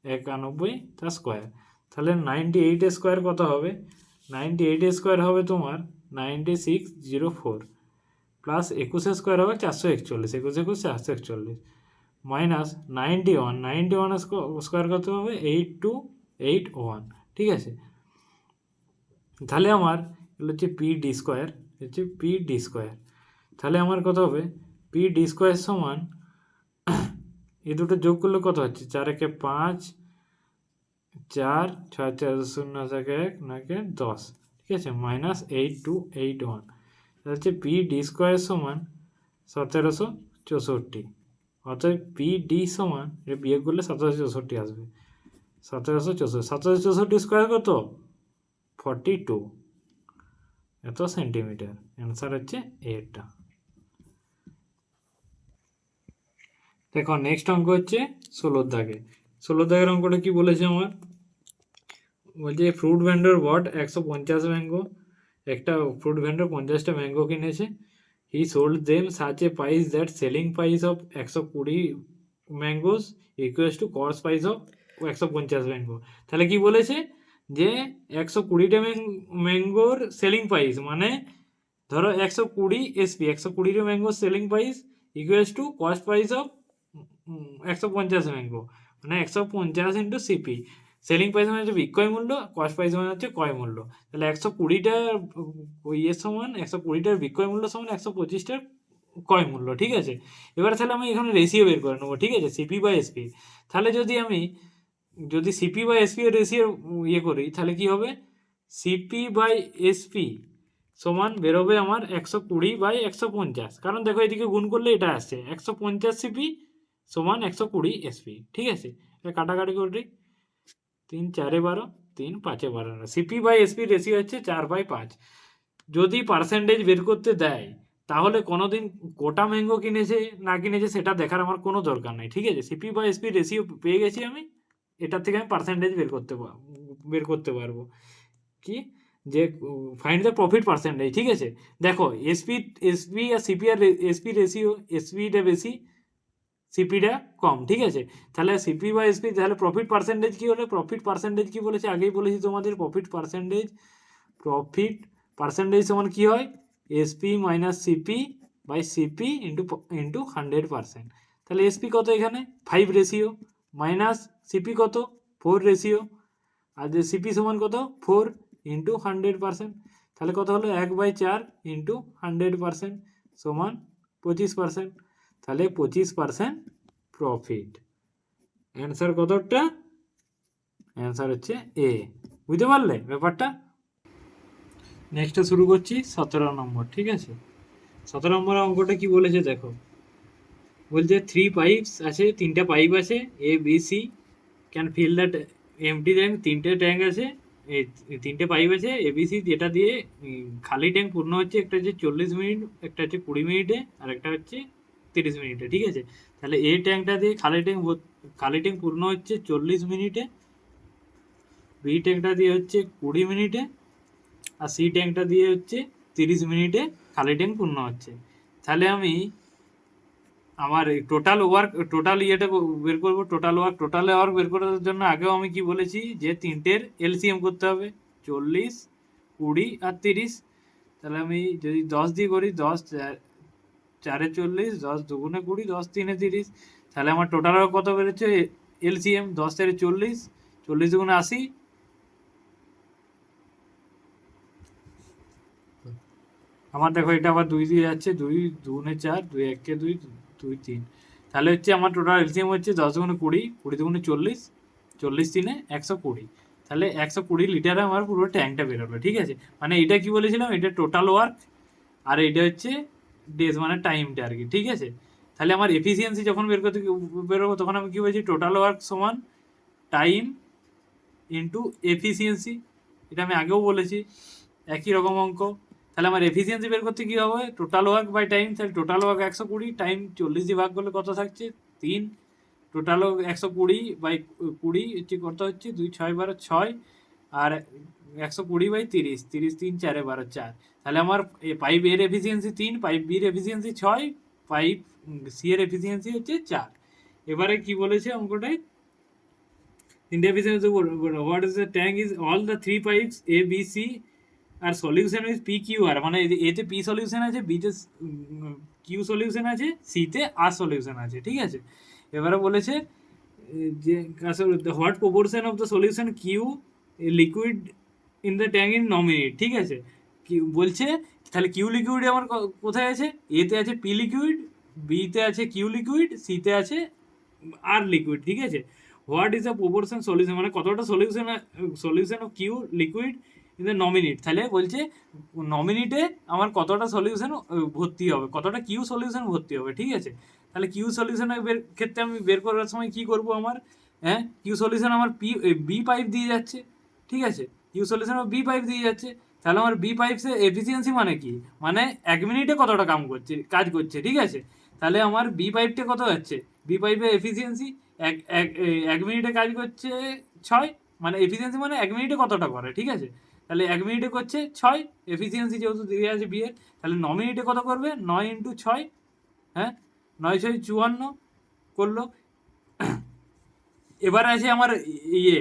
91 তার স্কোয়ার। তাহলে 98 স্কোয়ার কত হবে, 98 স্কোয়ার হবে তোমার 9604 প্লাস 21 স্কোয়ার হবে 441, 21 441 মাইনাস 91 স্কোয়ার কত হবে 8281, ঠিক আছে। তাহলে আমার এগুলো হচ্ছে পি ডি স্কোয়ার, হচ্ছে পি ডি স্কোয়ার। তাহলে আমার কত হবে, পি ডি স্কোয়ার সমান এই দুটো যোগ করলে কত হচ্ছে, 4 একে 5, 4, 6 4 0 থেকে 1 9 10, ঠিক আছে, -8281। তাহলে হচ্ছে পি ডি স্কোয়ার সমান 1764। অর্থাৎ পি ডি সমান, এটা বিয়োগ করলে 1764 আসবে। 1764 স্কোয়ার কত, 42, এত সেন্টিমিটার। অ্যান্সার হচ্ছে এটা। দেখো নেক্সট অঙ্ক হচ্ছে 16 দাগে। 16 দাগের অঙ্কটা কি বলেছে আমার, বলছে ফ্রুট ভেন্ডর বট 150 ম্যাঙ্গো, একটা ফ্রুট ভেন্ডর 50টা ম্যাঙ্গো কিনেছে। He sold them such a price that selling price of 120 mangoes equals to cost price of 150 mango. তাহলে কি বলেছে, যে 120টা ম্যাঙ্গোর সেলিং প্রাইস, মানে ধরো 120 এসপি, 120টা ম্যাঙ্গোর selling price equals to cost price of 150 mango, মানে 150 ইন্টু সিপি। সেলিং প্রাইস মানে হচ্ছে বিক্রয় মূল্য, কস্ট প্রাইস মানে হচ্ছে ক্রয় মূল্য। তাহলে 120টার ইয়ের সমান 120টার বিক্রয় মূল্য সমান 125টার ক্রয় মূল্য, ঠিক আছে। এবারে তাহলে আমি এখানে রেশিও বের করে নেবো, ঠিক আছে, সিপি বাই এসপি। তাহলে যদি সিপি বাই এসপি এর রেশিও ইয়ে করি, তাহলে কি হবে, সিপি বাই এসপি সমান বেরোবে আমার 120 বাই 150, কারণ দেখো এদিকে গুণ করলে এটা আসছে 150 সিপি সমান 120 এসপি, ঠিক আছে। এটা কাটাকাটি করি, 3 4 12, 3 5 12, সিপি বাই এসপি রেশিও হচ্ছে 4/5। যদি পার্সেন্টেজ বের করতে দেয়, তাহলে কোনোদিন গোটা ম্যাঙ্গো কিনেছে না কিনেছে সেটা দেখার আমার কোনো দরকার নাই, ঠিক আছে। সিপি বাই এসপি রেশিও পেয়ে গেছি আমি, এটার থেকে আমি পার্সেন্টেজ বের করতে পারবো কি, যে ফাইন্ড দ্য প্রফিট পার্সেন্টেজ, ঠিক আছে। দেখো এসপি আর সিপি আর এসপি রেশিও, এসপিটা বেশি, সিপিটা কম, ঠিক আছে। তাহলে সিপি বা এসপি, তাহলে প্রফিট পার্সেন্টেজ কি হলো, প্রফিট পার্সেন্টেজ কি বলেছে, আগেই বলেছি তোমাদের, প্রফিট পার্সেন্টেজ সমান কি হয়, SP minus CP by CP into 100%। তাহলে এসপি কত এখানে 5 রেশিও, মাইনাস সিপি কত 4 রেশিও, আর যে সিপি সমান কত 4 ইন্টু 100%। তাহলে কত হলো 1/4 ইন্টু 100% সমান 25%। তাহলে 25% প্রফিট। অ্যান্সার কতটা, অ্যান্সার হচ্ছে এ। বুঝতে পারলে ব্যাপারটা। নেক্সটটা শুরু করছি 17 নম্বর, ঠিক আছে। 17 নম্বর অঙ্কটা কি বলেছে দেখো, বলছে 3 পাইপস আছে, 3টা পাইপ আছে, A B C can fill that empty tank, 3টে ট্যাঙ্ক আছে, এই 3টে পাইপ আছে এবিসি, যেটা দিয়ে খালি ট্যাঙ্ক পূর্ণ হচ্ছে, একটা হচ্ছে 40 মিনিট, একটা হচ্ছে 20 মিনিটে, আর একটা হচ্ছে 30 মিনিটে, ঠিক আছে। তাহলে এই ট্যাঙ্কটা দিয়ে খালি ট্যাঙ্ক পূর্ণ হচ্ছে 40 মিনিটে, বি ট্যাঙ্কটা দিয়ে হচ্ছে 20 মিনিটে, আর সি ট্যাঙ্কটা দিয়ে হচ্ছে 30 মিনিটে খালি ট্যাঙ্ক পূর্ণ হচ্ছে। তাহলে আমি আমার টোটাল ইয়েটা বের করবো, টোটাল ওয়ার্ক বের করার জন্য আগেও আমি কি বলেছি, যে 3টের এলসিএম করতে হবে, 40, 20 আর 30। তাহলে আমি যদি 10 দিয়ে করি, 10 4 40, 10 2 20, 10 3 30, তাহলে আমার টোটাল ওয়ার্ক কত বেরোচ্ছে, এলসিএম 10 4 40, 40 2 80, আমার দেখো এটা আবার 2 দিয়ে যাচ্ছে, 2 2 4, 2 1 2, 2 3। তাহলে হচ্ছে আমার টোটাল এলসিএম হচ্ছে 10 2 20, 20 2 40, 40 3 120। তাহলে 120 লিটারে আমার পুরো ট্যাঙ্কটা বেরোলো, ঠিক আছে। মানে এটা কি বলেছিলাম, এটা টোটাল ওয়ার্ক, আর এটা হচ্ছে ডেজ মানে টাইমটা আর কি, ঠিক আছে। তাহলে আমার এফিসিয়েন্সি যখন বেরোবো, তখন আমি কি বলছি, টোটাল ওয়ার্ক সমান টাইম ইন্টু এফিসিয়েন্সি, এটা আমি আগেও বলেছি, একই রকম অঙ্ক। তাহলে আমার এফিসিয়েন্সি বের করতে কী হবে, টোটাল ওয়ার্ক বাই টাইম। তাহলে টোটাল ওয়ার্ক 120, টাইম 40 দিয়ে ভাগ করলে কত থাকছে 3, টোটাল 120 বাই 20 হচ্ছে কত হচ্ছে 2 6 12 6, আর 120 বাই 30, 30 3 4 12 4। তাহলে আমার পাইপ এর এফিসিয়েন্সি 3, পাইপ বির এফিসিয়েন্সি 6, পাইপ সি এর এফিসিয়েন্সি হচ্ছে 4। এবারে কি বলেছে অঙ্কটায়, in the episode what is the tank is all the 3 pipes A B C আর solution is P Q R, মানে এতে পি সলিউশন আছে, বিতে কিউ সলিউশন আছে, সিতে আর সলিউশন আছে, ঠিক আছে। এবারে বলেছে যে what proportion of the solution Q liquid in the tank in nominate, ঠিক আছে। কি বলছে, তাহলে কিউ লিকুইড আমার কোথায় আছে? এতে আছে পি লিকুইড, বিতে আছে কিউ লিকুইড, সিতে আছে আর লিকুইড, ঠিক আছে। What is the proportion solution, মানে কতটা solution of Q liquid in the nominate, তাহলে বলছে নমিনেটে আমার কতটা সলিউশন ভর্তি হবে, কতটা কিউ সলিউশন ভর্তি হবে, ঠিক আছে। তাহলে কিউ সলিউশনের ক্ষেত্রে আমি বের করার সময় কি করব আমার, হ্যাঁ কিউ সলিউশন আমার বি পাইপ দিয়ে যাচ্ছে, ঠিক আছে। কিউ সলিউশন আমার বি পাইপ দিয়ে যাচ্ছে, তাহলে আমার বি পাইপসের এফিসিয়েন্সি মানে কি, মানে 1 মিনিটে কতটা কাজ করছে, ঠিক আছে। তাহলে আমার বি পাইপটা কত যাচ্ছে, বি পাইপের এফিসিয়েন্সি এক এক 1 মিনিটে কাজ করছে 6, মানে এফিসিয়েন্সি মানে 1 মিনিটে কতটা করে, ঠিক আছে। তাহলে 1 মিনিটে করছে 6, এফিসিয়েন্সি যেহেতু দিয়ে আছে বি এর, তাহলে 9 মিনিটে কত করবে, 9 × 6, হ্যাঁ 9×6 = 54 করলো। এবারে আছে আমার ইয়ে,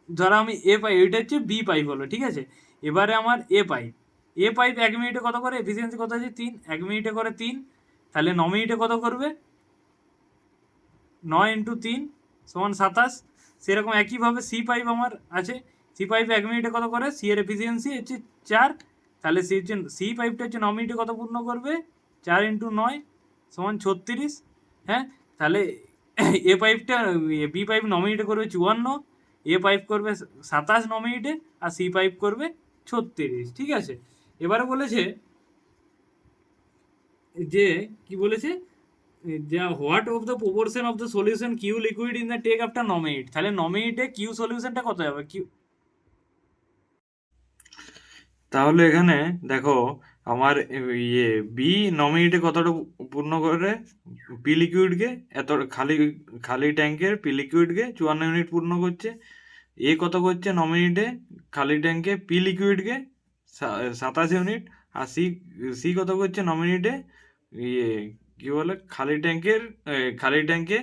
ধরো আমি এ পাইপ, এটা হচ্ছে বি পাইপ হলো, ঠিক আছে। এবারে আমার এ পাইপ 1 মিনিটে কত করে, এফিসিয়েন্সি কত আছে 3, 1 মিনিটে করে 3, তাহলে 9 মিনিটে কত করবে, 9 × 3 = 27। সেরকম একইভাবে সি পাইপ আমার আছে, সি পাইপ 1 মিনিটে কত করে, সি এর এফিসিয়েন্সি হচ্ছে 4, তাহলে সি পাইপটা হচ্ছে 9 মিনিটে কত পূর্ণ করবে, 4 × 9 = 36, হ্যাঁ। তাহলে এ পাইপটা, বি পাইপ 9 মিনিটে করবে 54, এ পাইপ করবে 27 9 মিনিটে, আর সি পাইপ করবে 36, ঠিক আছে। এবারে বলেছে যে কি বলেছে, যা what of the proportion of the solution Q liquid in the take after 9 minute, তাহলে 9 মিনিটে কিউ সলিউশনটা কত হবে কিউ। তাহলে এখানে দেখো আমার ইয়ে বি 9 মিনিটে কতটা পূর্ণ করে পি লিকুইডকে, এত খালি খালি ট্যাঙ্কের পি লিকুইডকে 54 মিনিট পূর্ণ করছে। এ কত করছে 9 মিনিটে খালি ট্যাঙ্কে পি লিকুইডকে 27 ইউনিট। আর সি কত করছে 9 মিনিটে ইয়ে কি বলে খালি ট্যাঙ্কে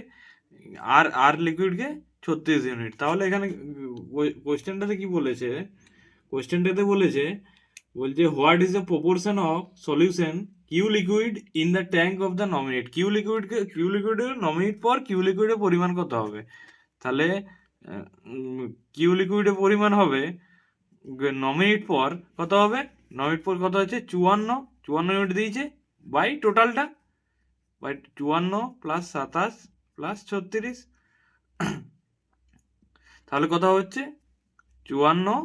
আর আর লিকুইডকে 36 ইউনিট। তাহলে এখানে কোয়েশ্চেনটাতে কি বলেছে, বলছে what is the proportion of solution Q liquid in the tank of the nominate, Q লিকুইডের 9 মিনিট পর কিউ লিকুইডের পরিমাণ কত হবে। তাহলে কিউ লিকুইডের পরিমাণ হবে 9 মিনিট পর কত হবে, 9 মিনিট পর কত হচ্ছে 54 ইউনিট দিয়েছে, বাই টোটালটা, বাই 54 + 27 + 36, তাহলে কত হচ্ছে 54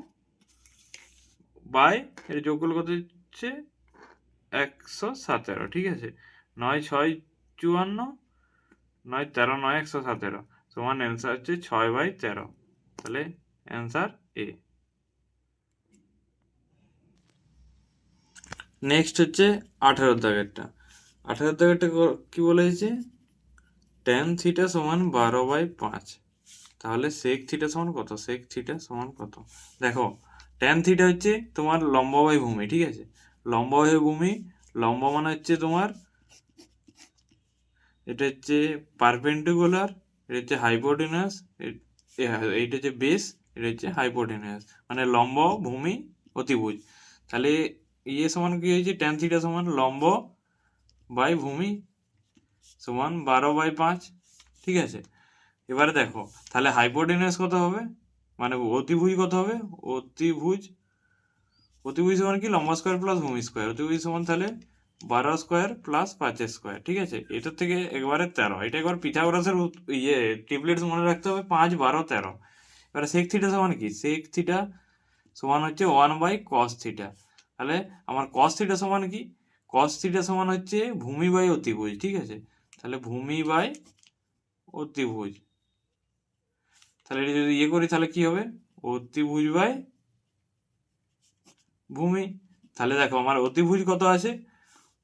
বাই এর যোগফল কত হচ্ছে 117, ঠিক আছে। 9 × 6 = 54, 9 × 13 = 117, সমান অ্যান্সার হচ্ছে 6/13, তাহলে অ্যান্সার এ। নেক্সট হচ্ছে 18 দাগেরটা। 18 দাগেরটা কি বলেছে, tan θ = 12/5, তাহলে sec θ সমান কত, sec θ সমান কত। দেখো tan θ হচ্ছে তোমার লম্ব বাই ভূমি, ঠিক আছে। লম্ব বাই ভূমি, লম্ব মানে হচ্ছে তোমার, এটা হচ্ছে পারপেন্ডিকুলার, এটা হচ্ছে হাইপোটেনাস, এইটা হচ্ছে বেস, এটা হচ্ছে হাইপোটেনাস, মানে লম্ব ভূমি অতিভুজ। তাহলে ইয়ে সমান কি হয়েছে, tan θ সমান লম্ব বাই ভূমি সমান 12/5, ঠিক আছে। এবারে দেখো তাহলে হাইপোটেনাস কত হবে, মানে অতিভুজ কত হবে, অতিভুজ সমান কি লম্ব স্কোয়ার প্লাস ভূমি স্কোয়ার, অতিভুজ সমান তাহলে 12 স্কোয়ার প্লাস 5 স্কোয়ার, ঠিক আছে। এটার থেকে একবারে 13, এটা একবার পিথাগোরাসের ট্রিপলেটস মনে রাখতে হবে, 5 12 13। এবারে সেক থিটা সমান কি, সেক থিটা সমান হচ্ছে 1/cos θ। তাহলে আমার cos θ সমান কি, cos θ সমান হচ্ছে ভূমি বাই অতিভুজ, ঠিক আছে। তাহলে ভূমি বাই অতিভুজ, তাহলে এটা যদি ইয়ে করি তাহলে কি হবে, অতিভুজ বাই ভূমি। তাহলে দেখো আমার অতিভুজ কত আছে,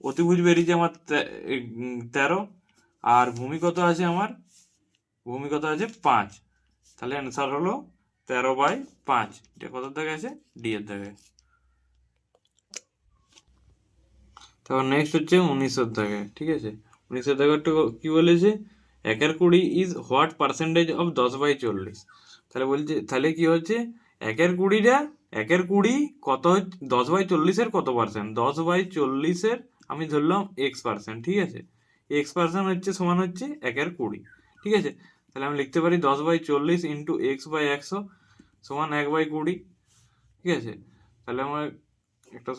অতিভুজ বেরিয়েছে আমার 13, আর ভূমি কত আছে আমার, ভূমি কত আছে 5, তাহলে অ্যান্সার হলো 13/5। এটা কত দাগে আছে, ডি এর দাগে। তারপর নেক্সট হচ্ছে 19 দাগে, ঠিক আছে। 19 দাগেরটা কি বলেছে, 1/20 ইজ হোয়াট পার্সেন্টেজ অফ 10/40। তাহলে বলছে, তাহলে কি হচ্ছে 1/20 কত, 10/40 কত পার্সেন্ট, 10/40 আমি ধরলাম x%, ঠিক আছে। x% হচ্ছে সমান হচ্ছে 1/20, ঠিক আছে। তাহলে আমি লিখতে পারি 10/40 × x/100 সমান 1/20, ঠিক আছে। তাহলে আমার একটা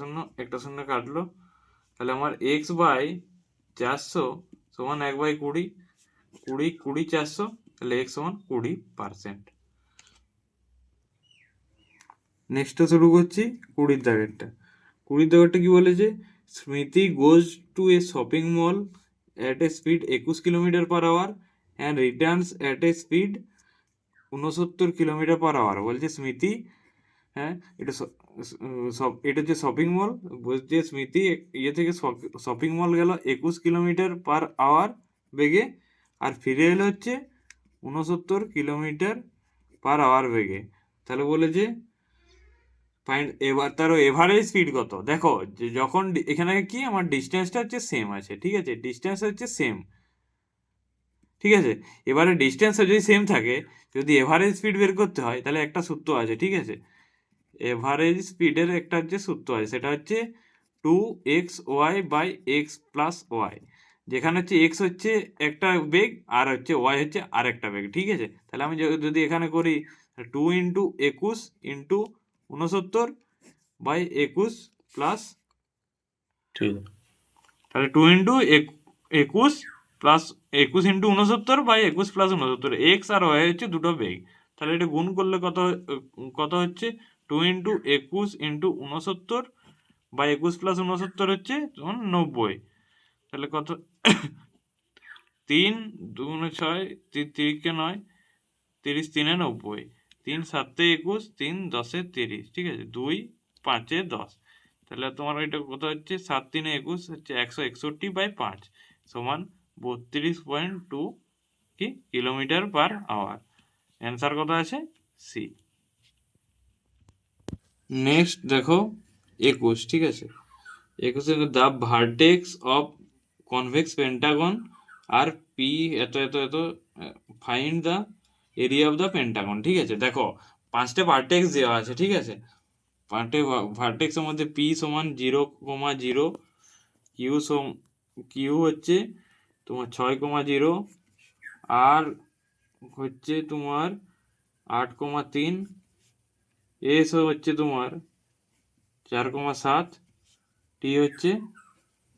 শূন্য কাটলো, তাহলে আমার এক্স বাই 400 সমান 1/20, 20 400, তাহলে এক্স সমান 20%। নেক্সটটা শুরু করছি 20 দাগেরটা। 20 দাগেরটা কি বলেছে, Smriti goes to a shopping mall at a speed 21 kilometre per hour and returns at a speed 69 kilometre per hour. বলছে স্মৃতি, হ্যাঁ এটা এটা হচ্ছে শপিং মল, বলছে স্মৃতি ইয়ে থেকে শপিং মল গেল 21 কিলোমিটার পার আওয়ার বেগে, আর ফিরে এলো হচ্ছে 69 কিলোমিটার পার আওয়ার বেগে। তাহলে বলেছে ফাইন্ড এবার তার এভারেজ স্পিড কত। দেখো যে যখন এখানে কি আমার ডিস্টেন্সটা হচ্ছে সেম আছে, ঠিক আছে, ডিস্টেন্স হচ্ছে সেম, ঠিক আছে। এবারে ডিস্টেন্স যদি সেম থাকে, যদি এভারেজ স্পিড বের করতে হয় তাহলে একটা সূত্র আছে, ঠিক আছে। এভারেজ স্পিডের একটা হচ্ছে সূত্র আছে, সেটা হচ্ছে 2xy/x+y, যেখানে হচ্ছে এক্স হচ্ছে একটা বেগ আর হচ্ছে ওয়াই হচ্ছে আর একটা বেগ, ঠিক আছে। তাহলে আমি যদি এখানে করি 2 × 21 × 69/21 প্লাস, ঠিক আছে, তাহলে 2 × 21 প্লাস 21 × 69/21 প্লাস 69, এক্স আর ওয়াই হচ্ছে দুটো বেগ। তাহলে এটা গুণ করলে কত হচ্ছে, 2 × 21 × 69/21 প্লাস 69 হচ্ছে তোমার 90। তাহলে কত, 3 2 6, 3 × 9, 30, 3 × 90, 3 7 21, 3 10 30, ঠিক আছে, 2 5 10। তাহলে তোমার এটা কত হচ্ছে, 7 3 21 হচ্ছে 161/5 সমান 32.2 কি কিলোমিটার পার আওয়ার। অ্যান্সার কত আছে, সি। নেক্সট দেখো 21, ঠিক আছে। 21 the vertex of convex pentagon are P এত এত এত, find the area of the pentagon, ঠিক আছে। দেখো 5টে ভার্টেক্স দেওয়া আছে, ঠিক আছে। 5টে ভার্টেক্সের মধ্যে পি সমান 0,0, কিউ হচ্ছে তোমার 6,0, আর হচ্ছে তোমার 8,3, এস হচ্ছে তোমার 4,7, টি হচ্ছে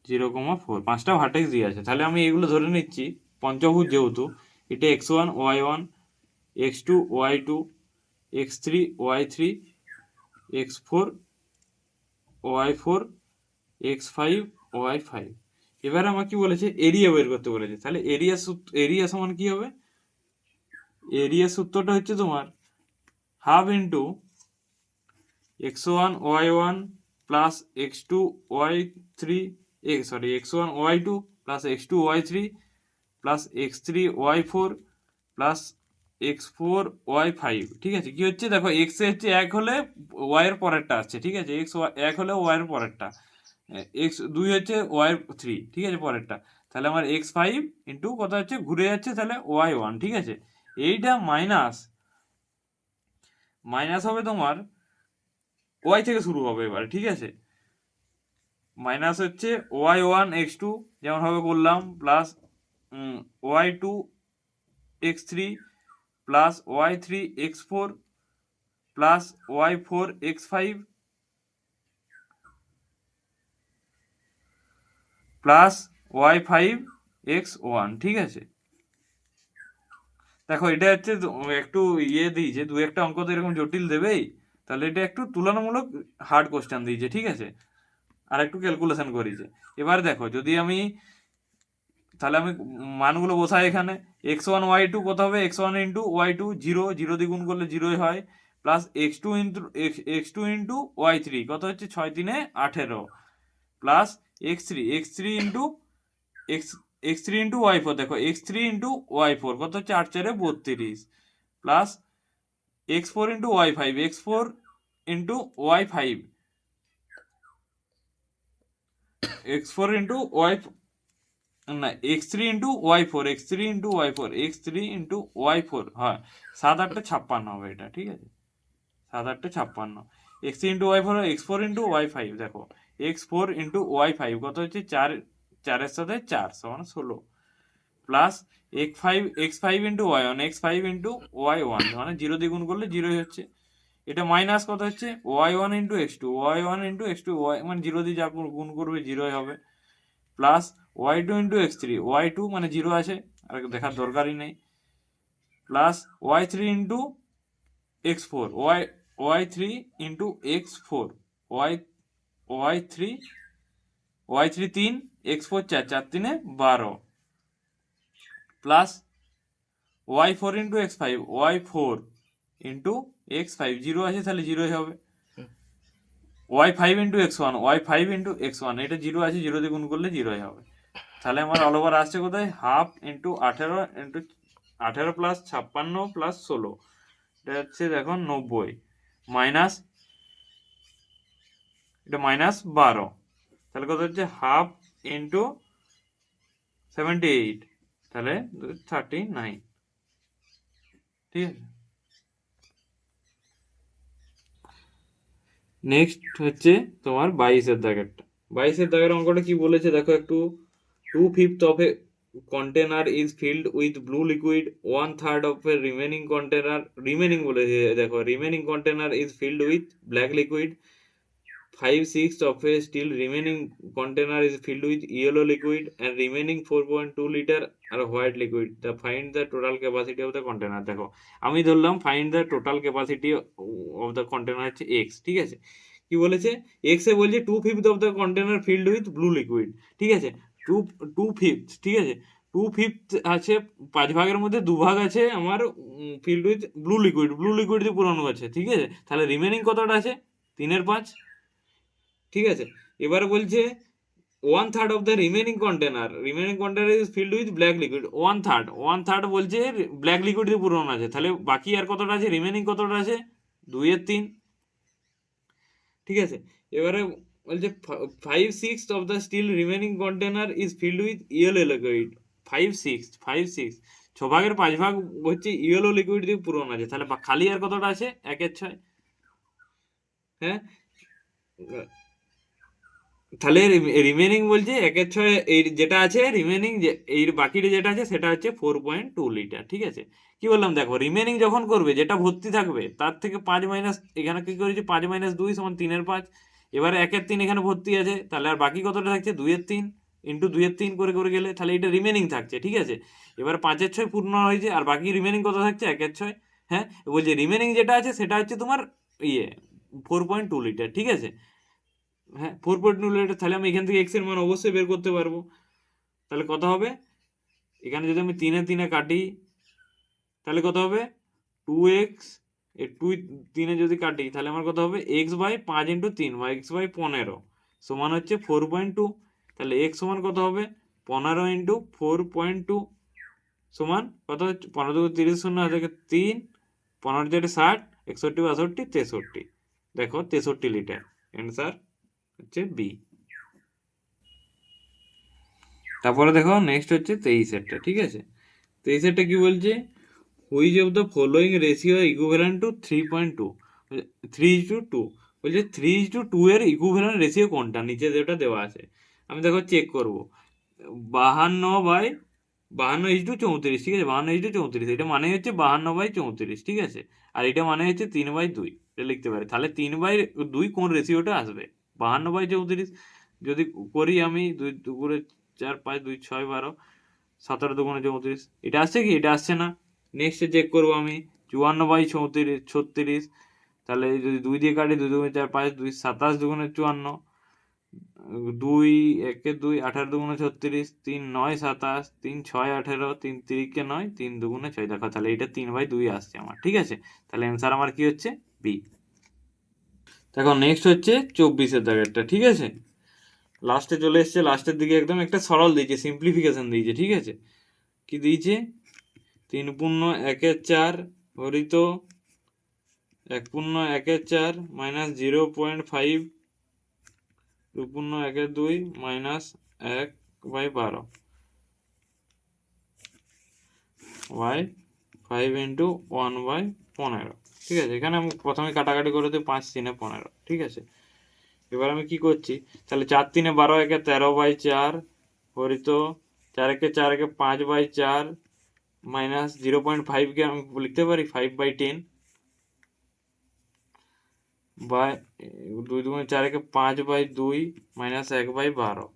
0,4। 5টা ভার্টেক্স দিয়ে আছে, তাহলে আমি এগুলো ধরে নিচ্ছি পঞ্চভুজ, যেহেতু এটা x1 y1, x2 y2, x3 y3, x4 y4, x5 y5। এবার আমার কি বলেছে, এরিয়া বের করতে বলেছে। তাহলে এরিয়া সমান কি হবে, এরিয়া সূত্রটা হচ্ছে তোমার half into x1 y1 plus x2 y3, x1 y2 plus x2 y3 plus x3 y4 plus x4 y5, ঠিক আছে। কি হচ্ছে দেখো, x হচ্ছে 1 হলে y এর পরেরটা আসছে, ঠিক আছে, x 1 হলে y এর পরেরটা, x 2 হচ্ছে y এর 3, ঠিক আছে, পরেরটা। তাহলে আমার x5 ইন্টু কত হচ্ছে, ঘুরে যাচ্ছে, তাহলে y1, ঠিক আছে। এইটা মাইনাস হবে তোমার ওয়াই থেকে শুরু হবে এবার, ঠিক আছে। মাইনাস হচ্ছে y1 x2 যেমন ভাবে করলাম, plus y2 x3 plus y3 x4 plus y4 x5 plus y5 x1, ঠিক আছে। দেখো এটা হচ্ছে একটু ইয়ে দিয়েছে, দু একটা অঙ্ক তো এরকম জটিল দেবেই, তাহলে এটা একটু তুলনামূলক হার্ড কোশ্চেন দিয়েছে, ঠিক আছে, আর একটু ক্যালকুলেশন করেছে। এবার দেখো যদি আমি, তাহলে আমি মানগুলো বসাই এখানে, x1 y2 কত হবে, x1 ইন্টু y2 0, 0 দিয়ে গুণ করলে 0 হয়, প্লাস x2 ইন্টু y3 কত হচ্ছে 6 3 18, plus x3 into x3 into y4, দেখো x3 ইন্টু y4 কত হচ্ছে 8 4 32, plus x4 into y5, x4 into y5, x4 into y, না x3 into y4, x3 into y4, x3 into y4, হয় 7 8 56 হবে এটা, ঠিক আছে, 7 8 56, x3 into y4, x4 into y5, দেখো x4 ইন্টু y5 কত হচ্ছে 4, 4 সাথে 4 সমান 16, plus x5 into y1, x5 into y1 মানে 0 দিয়ে গুণ করলে 0 হচ্ছে, এটা মাইনাস কত হচ্ছে y1 into x2, y1 into x2, y মানে জিরো দিয়ে যা গুণ করবে জিরোই হবে, plus y2 into x3, y2 মানে জিরো আছে আর দেখার দরকারই নেই, plus y3 into x4, y3 into x4, y3 y3 3, x4 4, 4 3 12, plus y4 into x5, y4 into x5 zero আছে তাহলে জিরোই হবে, y5 into x1, y5 into x1 এটা জিরো আছে, জিরো দিয়ে গুণ করলে জিরোই হবে। তাহলে আমার অল ওভার আসছে কোথায় হাফ ইন্টু 18 প্লাস 56 প্লাস 16, এটা হচ্ছে দেখো 90, মাইনাস এটা মাইনাস 12, তাহলে কত হচ্ছে হাফ ইন্টু 78, তাহলে 39, ঠিক আছে। নেক্সট হচ্ছে তোমার 22-এর দাগেরটা। 22-এর দাগের অঙ্কটা কি বলেছে দেখো একটু, 2/5 of a container is filled with blue liquid, 1/3 of a remaining বলেছে দেখো, remaining container is filled with black liquid, 5/6 of a still remaining container is filled with yellow liquid, and remaining 4.2 liter are white liquid. Find the total capacity of the container. দেখো আমি ধরলাম find the total capacity of the container হচ্ছে x, ঠিক আছে। কি বলেছে x এ বলছে 2/5 of the container filled with blue liquid, ঠিক আছে। 2/5, ঠিক আছে, 2/5 আছে, 5 ভাগের মধ্যে 2 ভাগ আছে আমার ফিল্ড উইথ ব্লু লিকুইড দিয়ে পুরানো আছে, ঠিক আছে। তাহলে রিমেনিং কতটা আছে 3/5, ঠিক আছে। এবারে বলছে 1/3 of the remaining container is filled with black liquid, 1/3 বলছে ব্ল্যাক লিকুইড দিয়ে পূরণ আছে, তাহলে বাকি আর কতটা আছে, রিমেনিং কতটা আছে 2/3, ঠিক আছে। এবারে বলছে 5/6 of the still remaining container is filled with yellow liquid, 5/6 ছ ভাগের 5 ভাগ হচ্ছে ইয়েলো লিকুইড দিয়ে পূরণ আছে, তাহলে খালি আর কতটা আছে 1/6, হ্যাঁ। তাহলে রিমেনিং বলছে 1/6, এই যেটা আছে রিমেনিং, এই বাকিটা যেটা আছে সেটা হচ্ছে 4.2 লিটার, ঠিক আছে। কি বললাম দেখো, রিমেনিং যখন করবে যেটা ভর্তি থাকবে তার থেকে 5 মাইনাস, এখানে কি করেছি 5 মাইনাস 2 সমান 3/5, এবারে 1/3 এখানে ভর্তি আছে, তাহলে আর বাকি কতটা থাকছে 2/3 ইন্টু 2/3 করে করে গেলে তাহলে এটা রিমেনিং থাকছে, ঠিক আছে। এবার 5/6 পূর্ণ হয়েছে আর বাকি রিমেনিং কত থাকছে 1/6, হ্যাঁ। বলছে রিমেনিং যেটা আছে সেটা হচ্ছে তোমার 4.2 লিটার, ঠিক আছে। হ্যাঁ 4.2 লিটার, তাহলে আমি এখান থেকে এক্স এর মান অবশ্যই বের করতে পারবো। তাহলে কত হবে, এখানে যদি আমি 3 কাটি তাহলে কত হবে 2x, 3 যদি কাটি তাহলে আমার কত হবে x/5 ইন্টু 3 বা x/15 সমান হচ্ছে 4.2, তাহলে x সমান কত হবে 15 ইন্টু 4.2 সমান কত হচ্ছে 15 2 30 শূন্য থেকে 3, 15 60, 61 62 63, দেখো 63 লিটার, অ্যান্সার হচ্ছে বি। তারপরে দেখো নেক্সট হচ্ছে 23-এরটা, ঠিক আছে। 23-এরটা কি বলছে, which of the following ratio equivalent to 3.2, 3:2, বলছে 3:2 এর ইকুইভ্যালেন্ট রেশিও কোনটা, নিচে যেটা দেওয়া আছে। আমি দেখো চেক করব, 52/52:34, ঠিক আছে, 52:34, এটা মানে হচ্ছে 52/34, ঠিক আছে। আর এটা মানে হচ্ছে 3/2, এটা লিখতে পারি। তাহলে 3/2 কোন রেশিওটা আসবে, 52/34 যদি করি আমি, 2 2 4 5 2 6 12, 17 2 34, এটা আসছে কি, এটা আসছে না। নেক্সট চেক করবো আমি 54/36, তাহলে যদি 2 দিয়ে কাটি 2 2 4 5 2 27 2 54, 2 1 2 18 2 36, 3 9 27, 3 6 18, 3 3 9, 3 2 6, দেখো তাহলে এটা 3/2 আসছে আমার, ঠিক আছে। তাহলে অ্যান্সার আমার কি হচ্ছে বি। দেখো নেক্সট হচ্ছে 24-এর দাগেরটা, ঠিক আছে। লাস্টে চলে এসছে, লাস্টের দিকে একদম একটা সরল দিয়েছে, সিম্পলিফিকেশন দিয়েছে, ঠিক আছে। কি দিয়েছে 3/1/4 Harit 1/1/4 minus 0.5 2/1/2 minus 1/12 by 5 into 1/15, ঠিক আছে। এখানে আমি প্রথমে কাটাকাটি করে দিই 5 3 15, ঠিক আছে। এবার আমি কি করছি, তাহলে 4 3 12 1 13/4 হরিত 4 1 4 1 5/4 মাইনাস 0.5 কে আমি লিখতে পারি 5/10, বাই 2 × 4 = 5/2 মাইনাস 1/12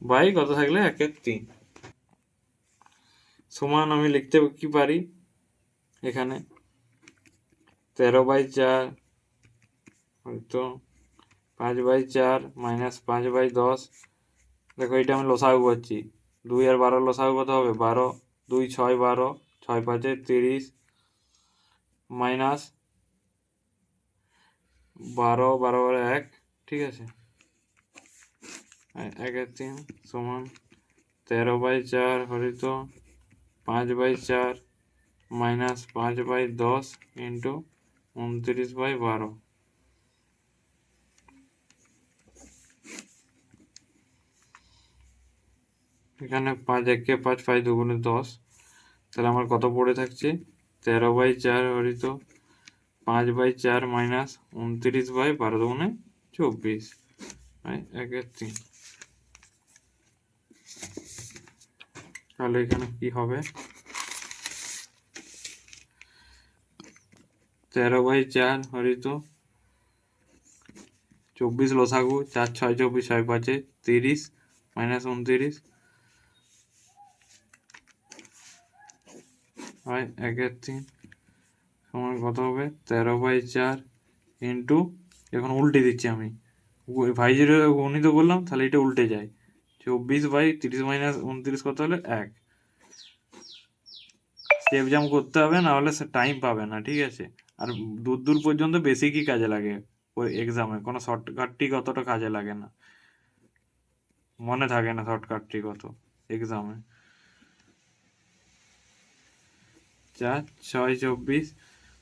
বাই কত থাকলে 1/3 সমান আমি লিখতে কি পারি এখানে 13/4 হয়তো 5/4 মাইনাস 5/10। দেখো এটা আমি লসাগু করছি, 2 আর 12 লসাগু কত হবে 12, 2 6 12, 6 5 30 মাইনাস 12 12 1, ঠিক আছে 1/3 সমান 13/4 হরিত 5/4 মাইনাস 5/10 ইন্টু 29/12। এখানে 5 1 5 5 2 10, তাহলে আমার কত পড়ে থাকছে 13/4 হরিত 5/4 মাইনাস 29/12 2 24 1/3। তাহলে এখানে কি হবে 13/4 হরিত 24 লসাগু 4 6 24 6 5 30 মাইনাস 29 1/3 সমান কত হবে 13/4 ইন্টু, এখন উল্টে দিচ্ছি আমি, ভাই যেটা গণিত করলাম তাহলে এটা উল্টে যায়, 24/30 মাইনাস 29 কত হলে 1। স্টেপ জাম্প করতে হবে, না হলে সে টাইম পাবে না, ঠিক আছে। আর দূর দূর পর্যন্ত বেশি কি কাজে লাগে ওই এক্সামে, কোনো শর্টকাট ট্রিক অতটা কাজে লাগে না, মনে থাকে না শর্টকাট ট্রিক অত এক্সামে। 4 6 24,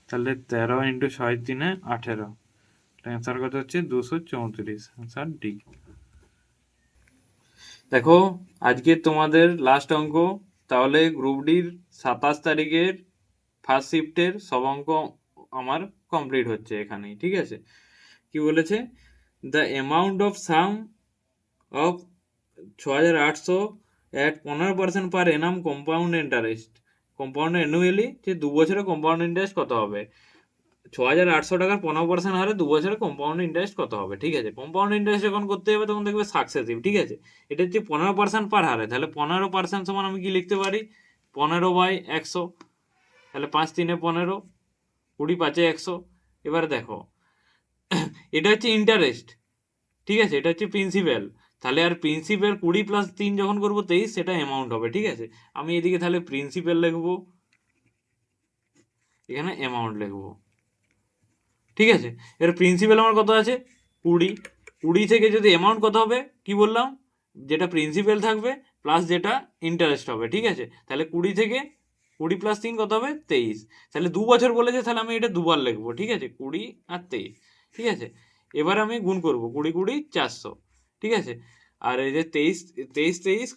তাহলে 13 ইন্টু 6 3 18, অ্যান্সার কত হচ্ছে 234, অ্যান্সার ডি। দেখো আজকে তোমাদের লাস্ট অঙ্ক, তাহলে গ্রুপ ডির 27 তারিখের ফার্স্ট শিফটের সব অঙ্ক আমার কমপ্লিট হচ্ছে এখানেই, ঠিক আছে। কি বলেছে, the amount of some of 6800 at 15% per Enam compound interest, compound annually, যে 2 বছরে কম্পাউন্ড ইন্টারেস্ট কত হবে, 6800 টাকার 15% হারে 2 বছরে কম্পাউন্ড ইন্টারেস্ট কত হবে, ঠিক আছে। কম্পাউন্ড ইন্টারেস্ট যখন করতে হবে তখন দেখবে সাকসেসিভ, ঠিক আছে। এটা হচ্ছে 15% পার হারে, তাহলে 15% সমান আমি কি লিখতে পারি 15/100, তাহলে 5 3 15, 20 5 100। এবারে দেখো এটা হচ্ছে ইন্টারেস্ট, ঠিক আছে, এটা হচ্ছে প্রিন্সিপাল, তাহলে আর প্রিন্সিপাল 20 + 3 যখন করবো 23, সেটা অ্যামাউন্ট হবে, ঠিক আছে। আমি এদিকে তাহলে প্রিন্সিপাল লিখবো, এখানে অ্যামাউন্ট লিখবো, ঠিক আছে। এর প্রিন্সিপাল আমার কত আছে 20, 20 থেকে যদি অ্যামাউন্ট কত হবে কি বললাম, যেটা প্রিন্সিপাল থাকবে প্লাস যেটা ইন্টারেস্ট হবে, ঠিক আছে। তাহলে 20 থেকে 20 + 3 কত হবে 23, তাহলে 2 বছর বলেছে, তাহলে আমি এটা দুবার লিখবো, ঠিক আছে, 20 আর 23, ঠিক আছে। এবার আমি গুণ করবো 20 20 400, ঠিক আছে। আর এই যে 23 23 23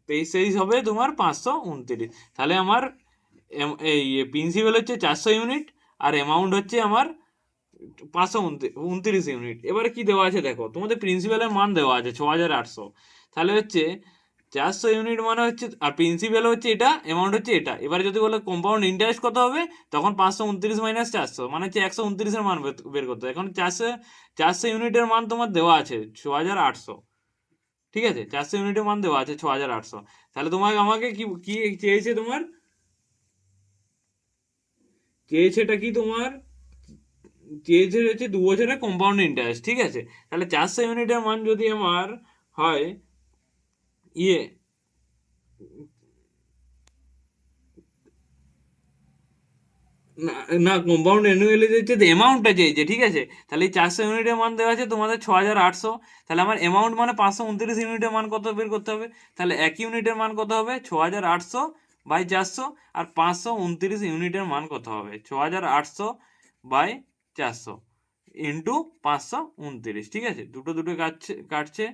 23 23 হবে তোমার 529, তাহলে আমার এই প্রিন্সিপাল হচ্ছে 400 ইউনিট আর অ্যামাউন্ট হচ্ছে আমার 529 ইউনিট। এবারে কি দেওয়া আছে দেখো, তোমাদের প্রিন্সিপালের মান দেওয়া আছে 6800, তাহলে হচ্ছে 400 ইউনিট মানে হচ্ছে, আর প্রিন্সিপাল হচ্ছে এটা, অ্যামাউন্ট হচ্ছে এটা। এবারে যদি বলে কম্পাউন্ড ইন্টারেস্ট কত হবে, তখন 529 মাইনাস 400 মানে হচ্ছে 129 মান বের করতে হবে। এখন 400 ইউনিটের মান তোমার দেওয়া আছে 6800, ঠিক আছে, 400 ইউনিটের মান দেওয়া আছে 6800, তাহলে তোমাকে আমাকে কি কি চেয়েছে, তোমার চেয়েছে এটা কি, তোমার চেয়েছে হচ্ছে 2 বছরের কম্পাউন্ড ইন্টারেস্ট, ঠিক আছে। তাহলে 400 ইউনিটের মান যদি আমার হয় ইয়ে না না কম্পাউন্ড অ্যানুয়ালি হচ্ছে অ্যামাউন্টটা চেয়েছে, ঠিক আছে। তাহলে এই 400 ইউনিটের মান দেওয়া আছে তোমাদের 6800, তাহলে আমার অ্যামাউন্ট মানে 529 ইউনিটের মান কত বের করতে হবে, তাহলে 1 ইউনিটের মান কত হবে 6800/400, আর 529 ইউনিটের মান কত হবে 6800/400 ইন্টু 529, ঠিক আছে। দুটো দুটো কাটছে কাটছে,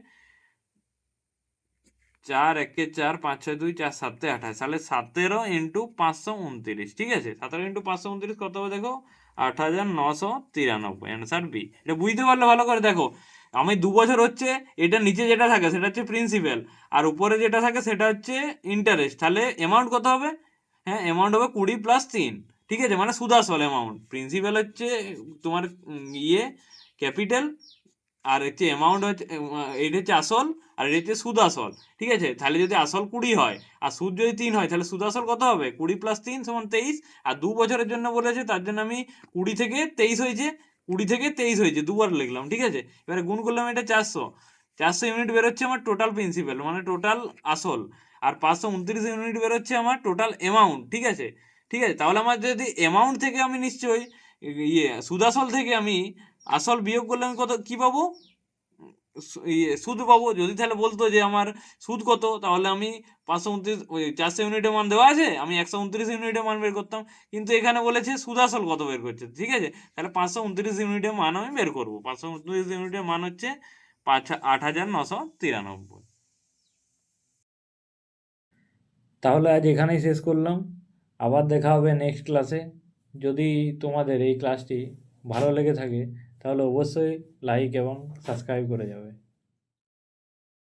4 1 4 5 6 2 4 7 28, তাহলে 17 ইন্টু 529, ঠিক আছে। 17 ইন্টু 529 কত হবে দেখো 8993, অ্যান্সার বি। এটা বুঝতে পারলে ভালো করে দেখো, আমি 2 বছর হচ্ছে, এটা নিচে যেটা থাকে সেটা হচ্ছে প্রিন্সিপাল, আর উপরে যেটা থাকে সেটা হচ্ছে ইন্টারেস্ট, তাহলে অ্যামাউন্ট কত হবে হ্যাঁ, অ্যামাউন্ট হবে 20 প্লাস 3, ঠিক আছে, মানে সুদ আসল অ্যামাউন্ট। প্রিন্সিপাল হচ্ছে তোমার ক্যাপিটাল, আর হচ্ছে অ্যামাউন্ট হচ্ছে এটা হচ্ছে আসল, আর এটা হচ্ছে সুদ আসল, ঠিক আছে। তাহলে যদি আসল 20 হয় আর সুদ যদি 3 হয়, তাহলে সুদ আসল কত হবে? 20 প্লাস 3 সমান 23। আর 2 বছরের জন্য বলেছে, তার জন্য আমি 20 থেকে 23 হয়েছে, 20 থেকে 23 হয়েছে, দুবার লিখলাম, ঠিক আছে। এবারে গুণ করলাম, এটা 400 ইউনিট বেরোচ্ছে আমার টোটাল প্রিন্সিপাল, মানে টোটাল আসল। আর 529 ইউনিট বেরোচ্ছে আমার টোটাল অ্যামাউন্ট, ঠিক আছে। ঠিক আছে, তাহলে আমার যদি অ্যামাউন্ট থেকে আমি নিশ্চয়ই সুদ আসল থেকে আমি আসল বিয়োগ করলে আমি কত কি পাবো? সুদ পাবো। যদি তাহলে বলতো যে আমার সুদ কত, তাহলে আমি 529, ওই 400 ইউনিটের মান দেওয়া আছে, আমি 129 ইউনিটের মান বের করতাম। কিন্তু এখানে বলেছে সুদ আসল কত বের করছে, ঠিক আছে। তাহলে 529 ইউনিটের মান আমি বের করবো। 529 ইউনিটের মান হচ্ছে 8,993। তাহলে আজ এখানেই শেষ করলাম, আবার দেখা হবে নেক্সট ক্লাসে। যদি তোমাদের এই ক্লাসটি ভালো লেগে থাকে, তাহলে অবশ্যই লাইক এবং সাবস্ক্রাইব করে যাবে।